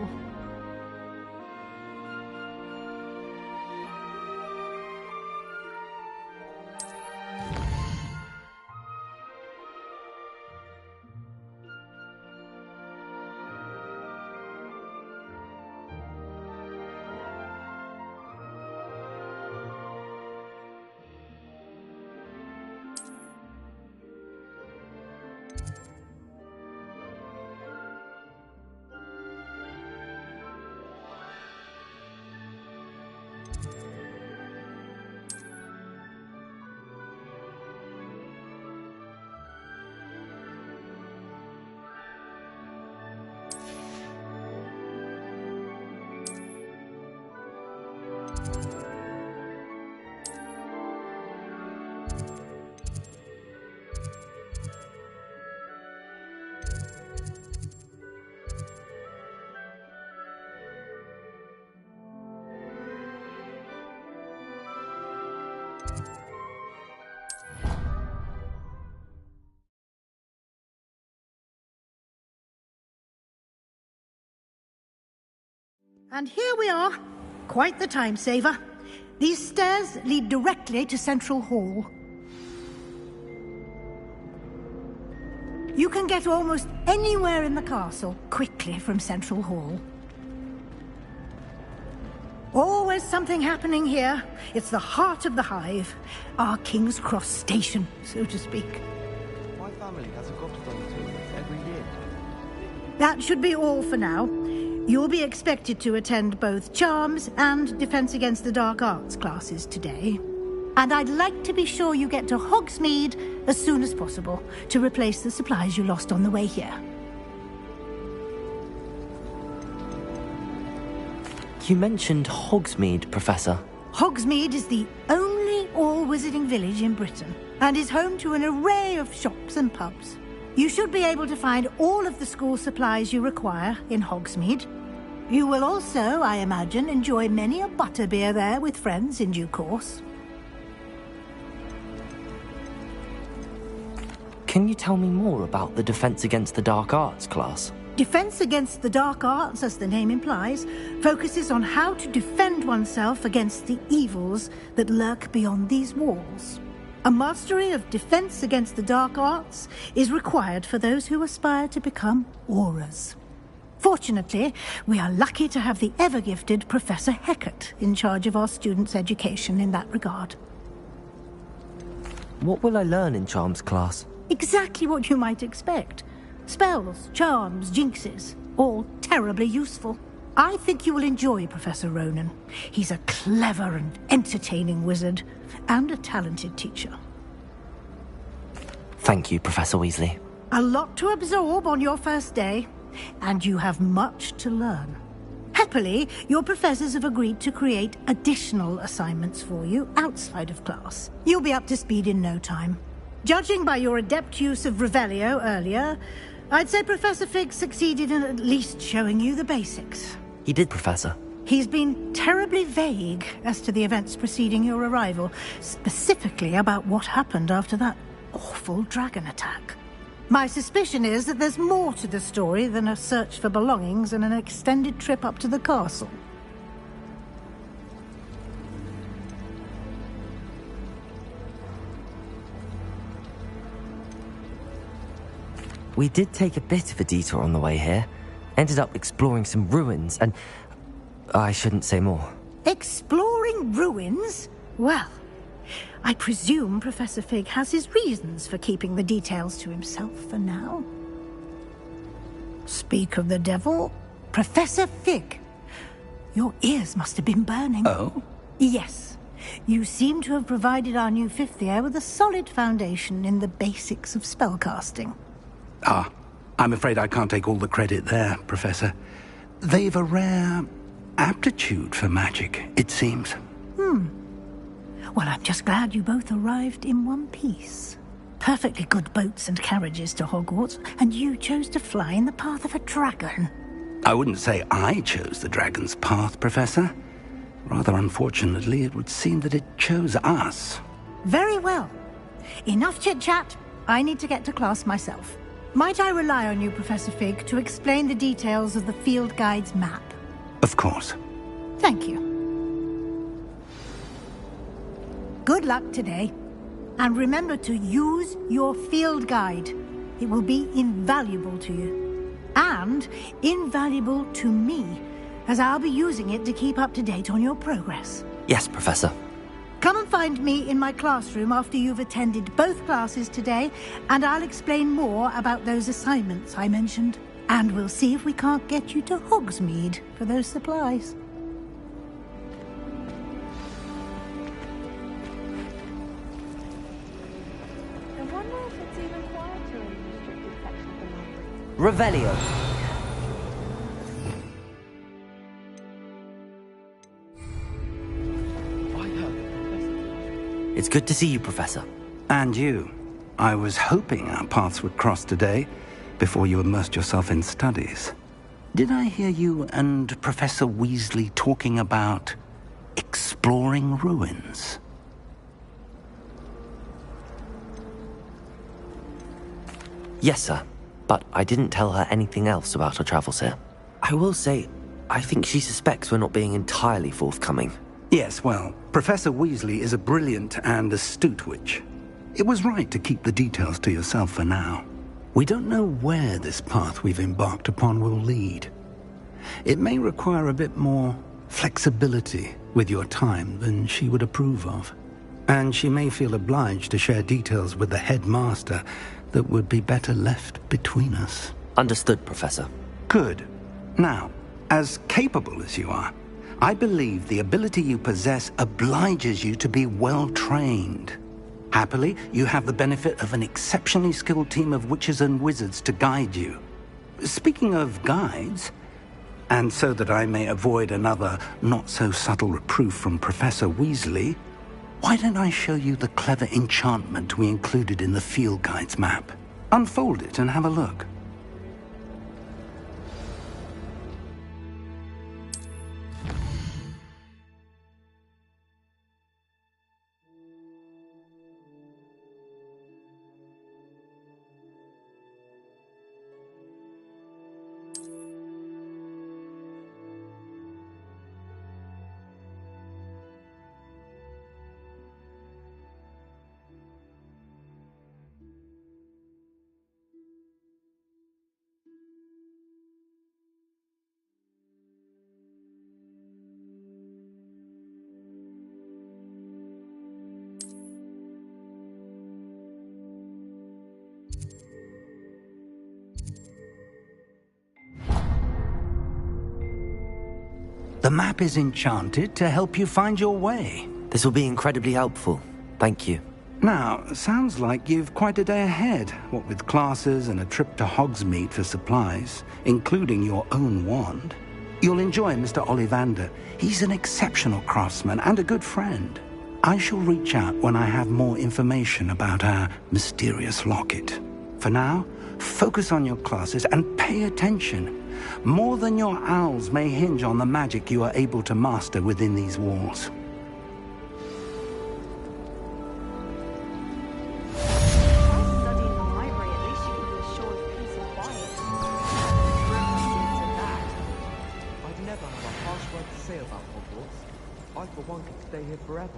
And here we are. Quite the time saver. These stairs lead directly to Central Hall. You can get almost anywhere in the castle quickly from Central Hall. Always something happening here. It's the heart of the Hive. Our King's Cross station, so to speak. My family has a Gotterdom tour every year. That should be all for now. You'll be expected to attend both Charms and Defense Against the Dark Arts classes today. And I'd like to be sure you get to Hogsmeade as soon as possible to replace the supplies you lost on the way here. You mentioned Hogsmeade, Professor. Hogsmeade is the only all-wizarding village in Britain and is home to an array of shops and pubs. You should be able to find all of the school supplies you require in Hogsmeade. You will also, I imagine, enjoy many a butterbeer there with friends in due course. Can you tell me more about the Defense Against the Dark Arts class? Defense Against the Dark Arts, as the name implies, focuses on how to defend oneself against the evils that lurk beyond these walls. A mastery of Defense Against the Dark Arts is required for those who aspire to become Aurors. Fortunately, we are lucky to have the ever-gifted Professor Hecat in charge of our students' education in that regard. What will I learn in Charms class? Exactly what you might expect. Spells, charms, jinxes, all terribly useful. I think you will enjoy Professor Ronen. He's a clever and entertaining wizard, and a talented teacher. Thank you, Professor Weasley. A lot to absorb on your first day, and you have much to learn. Happily, your professors have agreed to create additional assignments for you outside of class. You'll be up to speed in no time. Judging by your adept use of Revelio earlier, I'd say Professor Fig succeeded in at least showing you the basics. He did, Professor. He's been terribly vague as to the events preceding your arrival, specifically about what happened after that awful dragon attack. My suspicion is that there's more to the story than a search for belongings and an extended trip up to the castle. We did take a bit of a detour on the way here. Ended up exploring some ruins and... I shouldn't say more. Exploring ruins? Well, I presume Professor Fig has his reasons for keeping the details to himself for now. Speak of the devil, Professor Fig. Your ears must have been burning. Oh? Yes. You seem to have provided our new fifth year with a solid foundation in the basics of spellcasting. Ah, I'm afraid I can't take all the credit there, Professor. They've a rare aptitude for magic, it seems. Well, I'm just glad you both arrived in one piece. Perfectly good boats and carriages to Hogwarts, and you chose to fly in the path of a dragon. I wouldn't say I chose the dragon's path, Professor. Rather unfortunately, it would seem that it chose us. Very well. Enough chit-chat. I need to get to class myself. Might I rely on you, Professor Fig, to explain the details of the field guide's map? Of course. Thank you. Good luck today. And remember to use your field guide. It will be invaluable to you. And invaluable to me, as I'll be using it to keep up to date on your progress. Yes, Professor. Come and find me in my classroom after you've attended both classes today, and I'll explain more about those assignments I mentioned. And we'll see if we can't get you to Hogsmeade for those supplies. I wonder if it's even quieter in the restricted section of the library. Revelio. It's good to see you, Professor. And you. I was hoping our paths would cross today, before you immersed yourself in studies. Did I hear you and Professor Weasley talking about exploring ruins? Yes, sir. But I didn't tell her anything else about her travels here. I will say, I think she suspects we're not being entirely forthcoming. Yes, well, Professor Weasley is a brilliant and astute witch. It was right to keep the details to yourself for now. We don't know where this path we've embarked upon will lead. It may require a bit more flexibility with your time than she would approve of. And she may feel obliged to share details with the headmaster that would be better left between us. Understood, Professor. Good. Now, as capable as you are, I believe the ability you possess obliges you to be well-trained. Happily, you have the benefit of an exceptionally skilled team of witches and wizards to guide you. Speaking of guides, and so that I may avoid another not-so-subtle reproof from Professor Weasley, why don't I show you the clever enchantment we included in the field guide's map? Unfold it and have a look. The map is enchanted to help you find your way. This will be incredibly helpful. Thank you. Now, sounds like you've quite a day ahead, what with classes and a trip to Hogsmeade for supplies, including your own wand. You'll enjoy Mr. Ollivander. He's an exceptional craftsman and a good friend. I shall reach out when I have more information about our mysterious locket. For now, focus on your classes and pay attention. More than your owls may hinge on the magic you are able to master within these walls. Forever.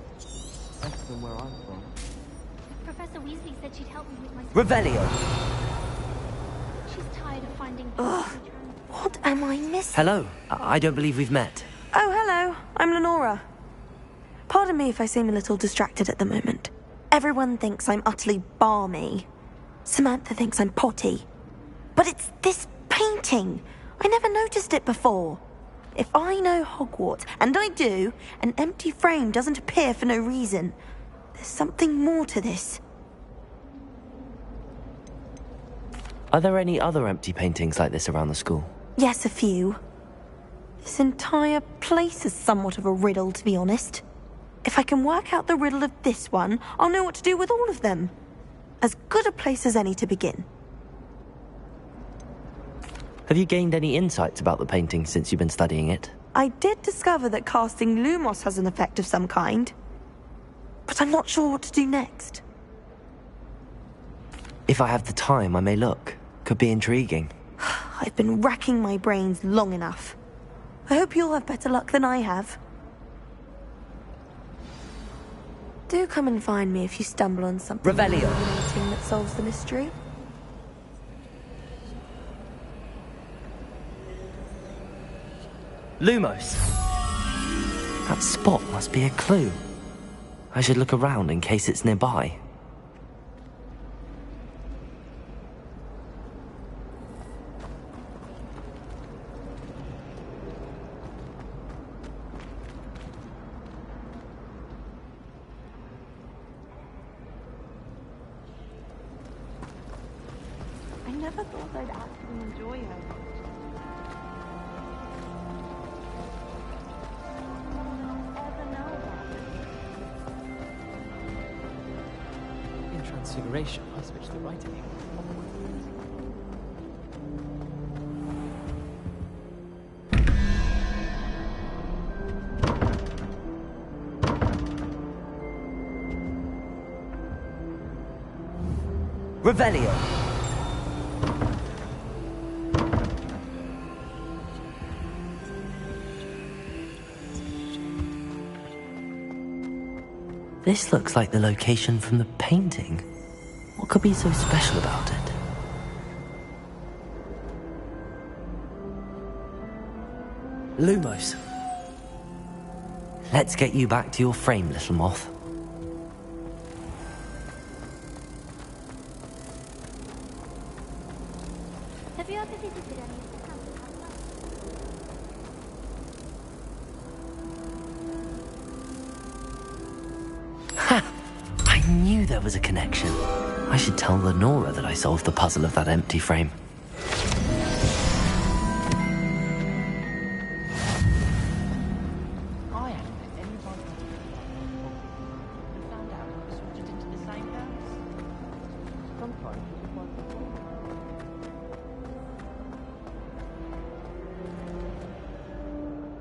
Better than where I'm from. Professor Weasley said she'd help me with my... Revelio! She's tired of finding... Ugh, what am I missing? Hello. I don't believe we've met. Oh, hello. I'm Lenora. Pardon me if I seem a little distracted at the moment. Everyone thinks I'm utterly balmy. Samantha thinks I'm potty. But it's this painting. I never noticed it before. If I know Hogwarts, and I do, an empty frame doesn't appear for no reason. There's something more to this. Are there any other empty paintings like this around the school? Yes, a few. This entire place is somewhat of a riddle, to be honest. If I can work out the riddle of this one, I'll know what to do with all of them. As good a place as any to begin. Have you gained any insights about the painting since you've been studying it? I did discover that casting Lumos has an effect of some kind. But I'm not sure what to do next. If I have the time, I may look. Could be intriguing. I've been racking my brains long enough. I hope you'll have better luck than I have. Do come and find me if you stumble on something Revelio illuminating that solves the mystery. Lumos! That spot must be a clue. I should look around in case it's nearby. I never thought I'd actually enjoy her. In Transfiguration, I switched to writing. Revelio! This looks like the location from the painting. What could be so special about it? Lumos. Let's get you back to your frame, little moth. Have you ever visited any of the houses? I knew there was a connection. I should tell Lenora that I solved the puzzle of that empty frame. I haven't met anyone who found out I was sorted into the same house. Sometimes you find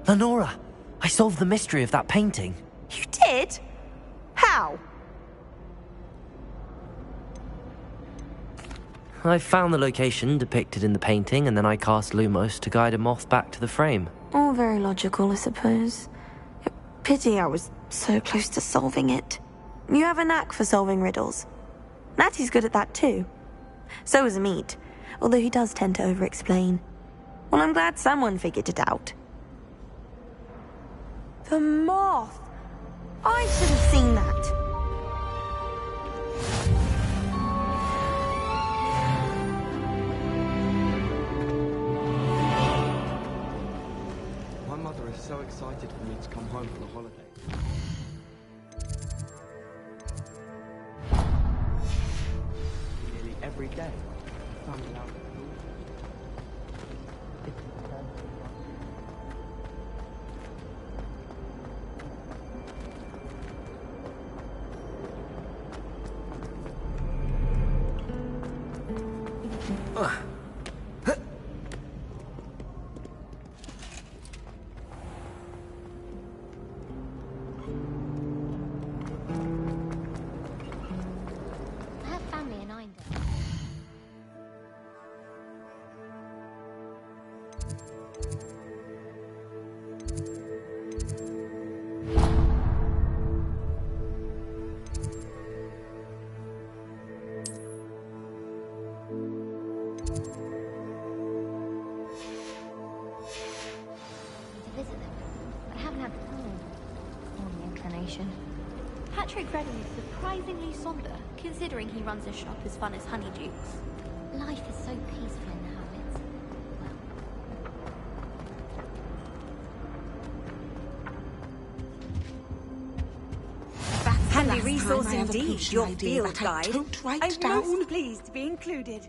Lenora! I solved the mystery of that painting. You did? How? I found the location depicted in the painting, and then I cast Lumos to guide a moth back to the frame. All very logical, I suppose. Pity I was so close to solving it. You have a knack for solving riddles. Natty's good at that too. So is Amit, although he does tend to over-explain. Well, I'm glad someone figured it out. The moth! I should have seen that. My mother is was so excited for me to come home for the holidays. Nearly every day, I found out. I have family in Inder. To visit them, but I haven't had the time or the inclination. Patrick Redding is surprisingly somber, considering he runs a shop as fun as Honeydukes. Life is so peaceful in the Hamlets. Handy resource indeed, your idea field that I guide. don't write I'm down. most pleased to be included.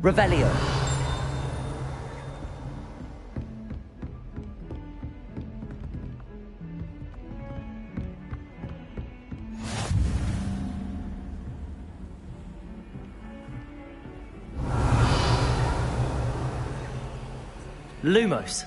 Revelio. Lumos.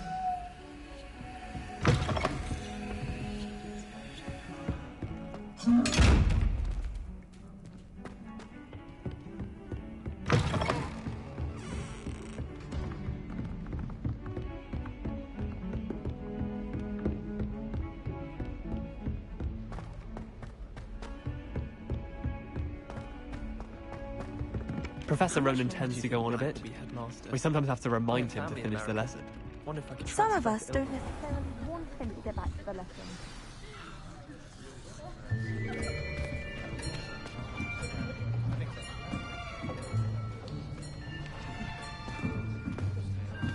Professor Ronan tends to go on a bit. We sometimes have to remind him to finish the lesson. Some of us don't necessarily want him to get back to the lesson.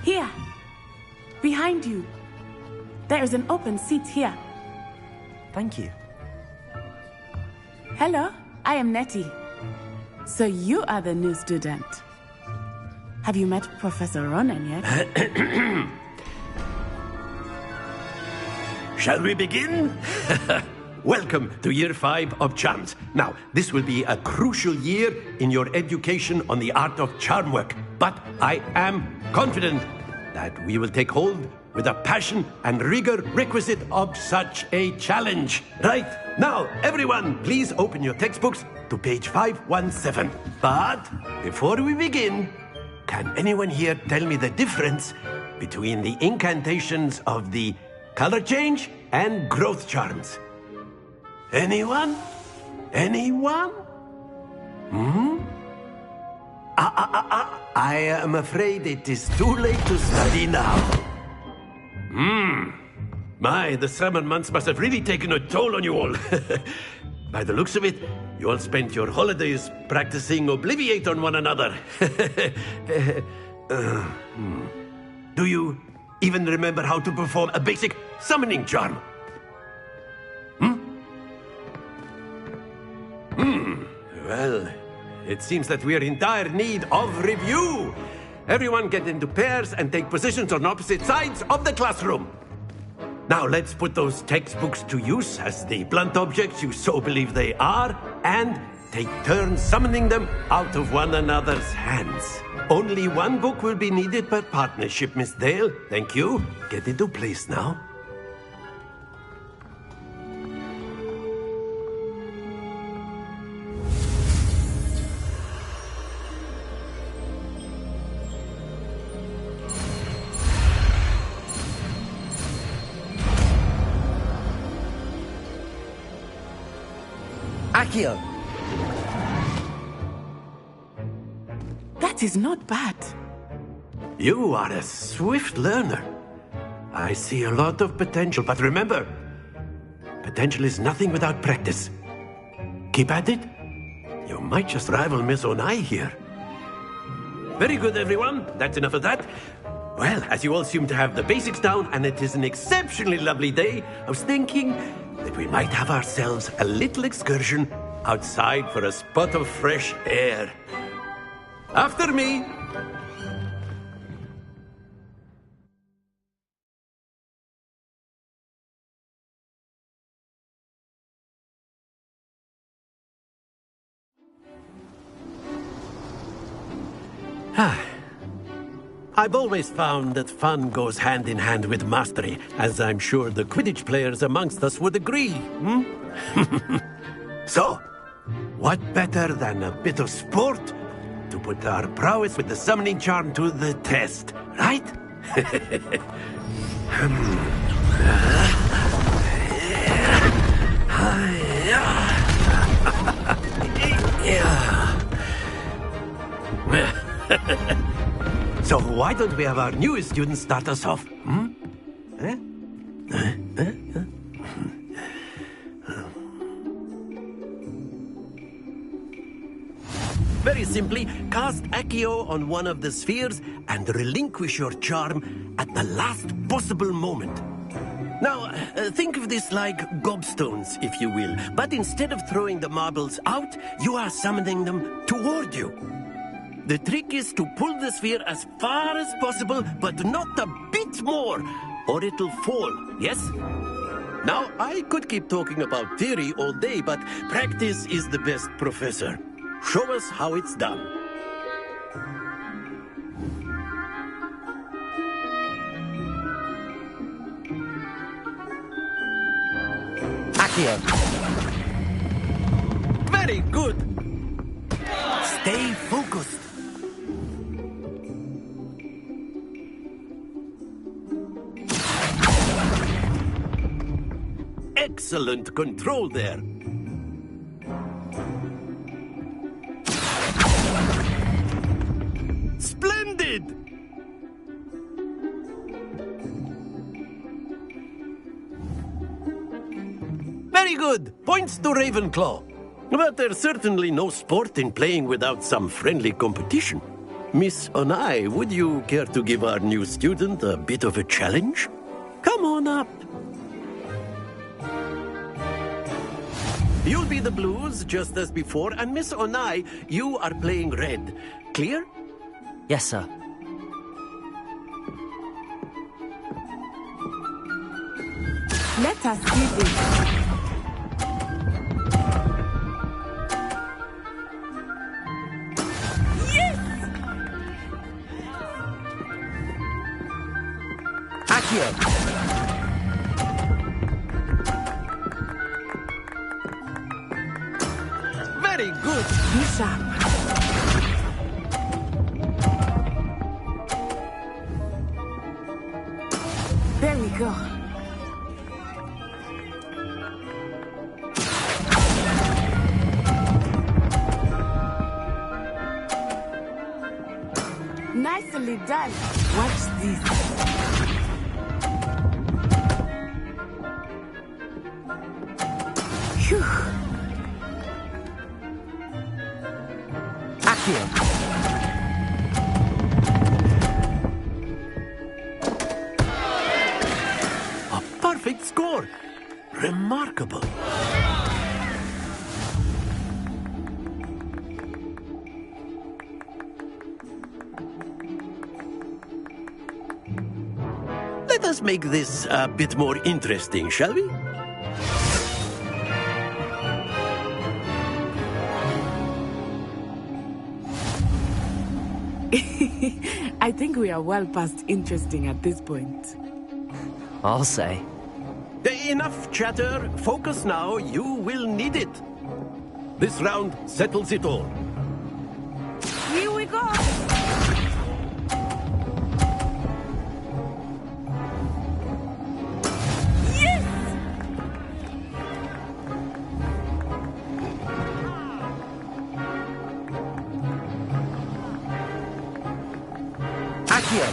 Here! Behind you! There is an open seat here. Thank you. Hello, I am Nettie. So you are the new student. Have you met Professor Ronan yet? Shall we begin? Welcome to Year 5 of Charms. Now, this will be a crucial year in your education on the art of charm work, but I am confident that we will take hold with the passion and rigor requisite of such a challenge. Right, now, everyone, please open your textbooks to page 517. But before we begin, can anyone here tell me the difference between the incantations of the color change and growth charms? Anyone? Anyone? I am afraid it is too late to study now. My, the summer months must have really taken a toll on you all. By the looks of it, you all spent your holidays practicing Obliviate on one another. Do you even remember how to perform a basic summoning charm? Well, it seems that we are in dire need of review. Everyone get into pairs and take positions on opposite sides of the classroom. Now let's put those textbooks to use as the blunt objects you so believe they are, and take turns summoning them out of one another's hands. Only one book will be needed per partnership, Miss Dale. Thank you. Get into place now. Accio! That is not bad. You are a swift learner. I see a lot of potential, but remember, potential is nothing without practice. Keep at it. You might just rival Miss Onai here. Very good, everyone. That's enough of that. Well, as you all seem to have the basics down, and it is an exceptionally lovely day, I was thinking that we might have ourselves a little excursion outside for a spot of fresh air. After me! I've always found that fun goes hand in hand with mastery, as I'm sure the Quidditch players amongst us would agree. So, what better than a bit of sport to put our prowess with the summoning charm to the test, right? So why don't we have our newest student start us off? Very simply, cast Accio on one of the spheres and relinquish your charm at the last possible moment. Now, think of this like gobstones, if you will, but instead of throwing the marbles out, you are summoning them toward you. The trick is to pull the sphere as far as possible, but not a bit more, or it'll fall, yes? Now, I could keep talking about theory all day, but practice is the best professor. Show us how it's done. Accio. Very good. Stay focused. Excellent control there. Splendid! Very good. Points to Ravenclaw. But there's certainly no sport in playing without some friendly competition. Miss Onai, would you care to give our new student a bit of a challenge? Come on up. You'll be the blues, just as before, and Miss Onai, you are playing red. Clear? Yes, sir. Let us see this. Accio. Very good. Be sharp. There we go. Nicely done. Watch this. Phew. Accio. A perfect score. Remarkable. Let us make this a bit more interesting, shall we? I think we are well past interesting at this point. I'll say. Enough chatter. Focus now. You will need it. This round settles it all. Here we go. Yes! Accio.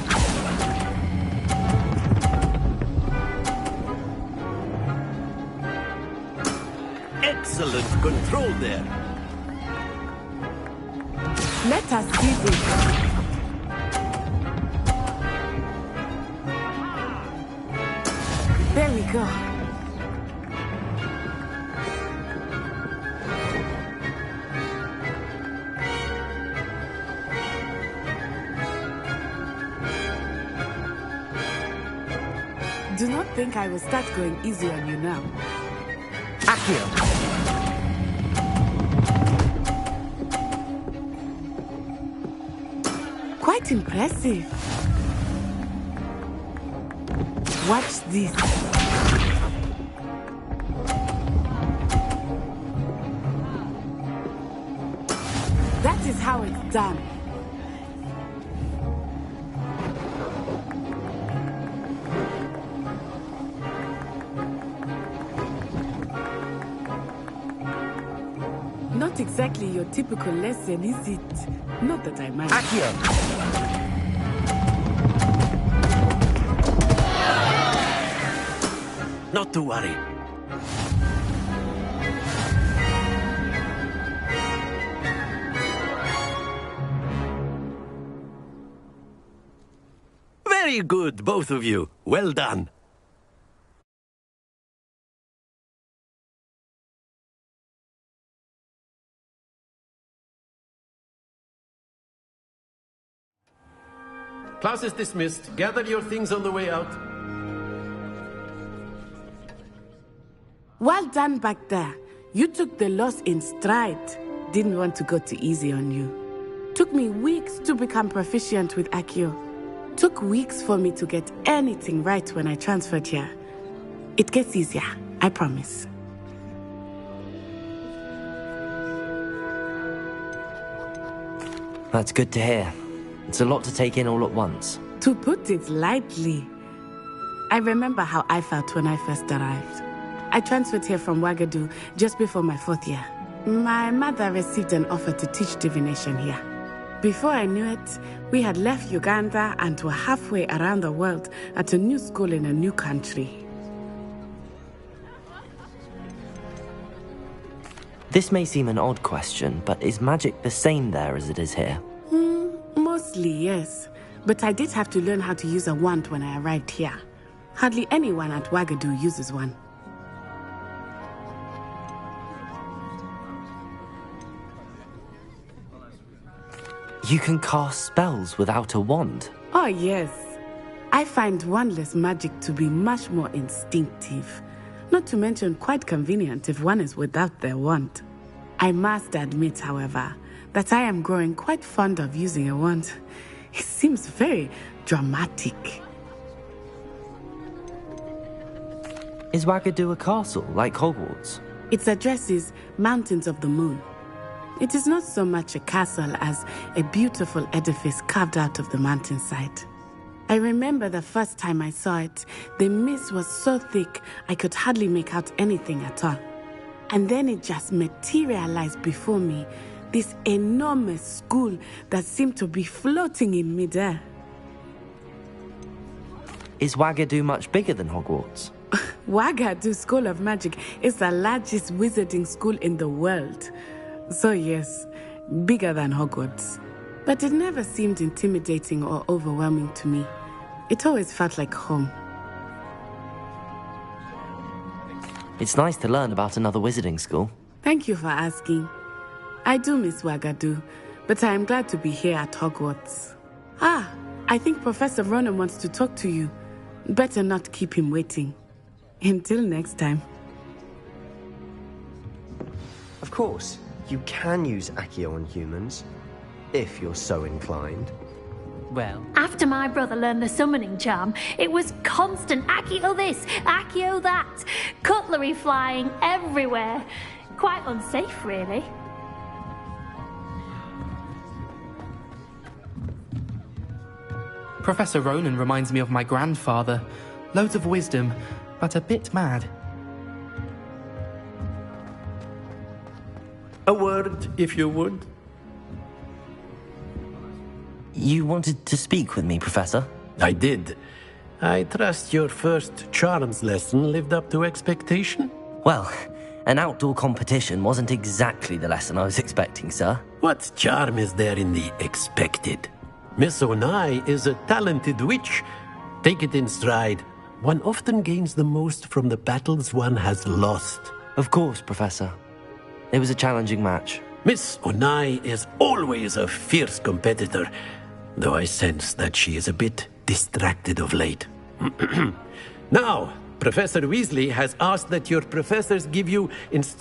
Excellent control there. Let us see this. There we go. Do not think I will start going easy on you now. Accio. Quite impressive. Watch this. That is how it's done. Not exactly your typical lesson, is it? Not that I mind. Accio. Not to worry. Very good, both of you. Well done. class is dismissed. Gather your things on the way out. Well done back there. You took the loss in stride. Didn't want to go too easy on you. Took me weeks to become proficient with Accio. Took weeks for me to get anything right when I transferred here. It gets easier, I promise. That's good to hear. It's a lot to take in all at once. To put it lightly, I remember how I felt when I first arrived. I transferred here from Wagadu just before my 4th year. My mother received an offer to teach divination here. Before I knew it, we had left Uganda and were halfway around the world at a new school in a new country. This may seem an odd question, but is magic the same there as it is here? Mostly, yes. But I did have to learn how to use a wand when I arrived here. Hardly anyone at Wagadu uses one. You can cast spells without a wand? Oh, yes. I find wandless magic to be much more instinctive. Not to mention quite convenient if one is without their wand. I must admit, however, that I am growing quite fond of using a wand. It seems very dramatic. Is Wagadu a castle, like Hogwarts? Its address is Mountains of the Moon. It is not so much a castle as a beautiful edifice carved out of the mountainside. I remember the first time I saw it, the mist was so thick I could hardly make out anything at all. And then it just materialized before me, this enormous school that seemed to be floating in midair. Is Wagadu much bigger than Hogwarts? Wagadu School of Magic is the largest wizarding school in the world. So yes, bigger than Hogwarts. But it never seemed intimidating or overwhelming to me. It always felt like home. It's nice to learn about another wizarding school. Thank you for asking. I do miss Wagadu, but I am glad to be here at Hogwarts. I think Professor Ronen wants to talk to you. Better not keep him waiting. Until next time. Of course, you can use Accio on humans, if you're so inclined. Well, after my brother learned the summoning charm, it was constant Accio this, Accio that, cutlery flying everywhere. Quite unsafe, really. Professor Ronen reminds me of my grandfather. Loads of wisdom, but a bit mad. A word, if you would. You wanted to speak with me, Professor? I did. I trust your first charms lesson lived up to expectation? Well, an outdoor competition wasn't exactly the lesson I was expecting, sir. What charm is there in the expected? Miss Onai is a talented witch. Take it in stride. One often gains the most from the battles one has lost. Of course, Professor. It was a challenging match. Miss Onai is always a fierce competitor, though I sense that she is a bit distracted of late. Now, Professor Weasley has asked that your professors give you instructions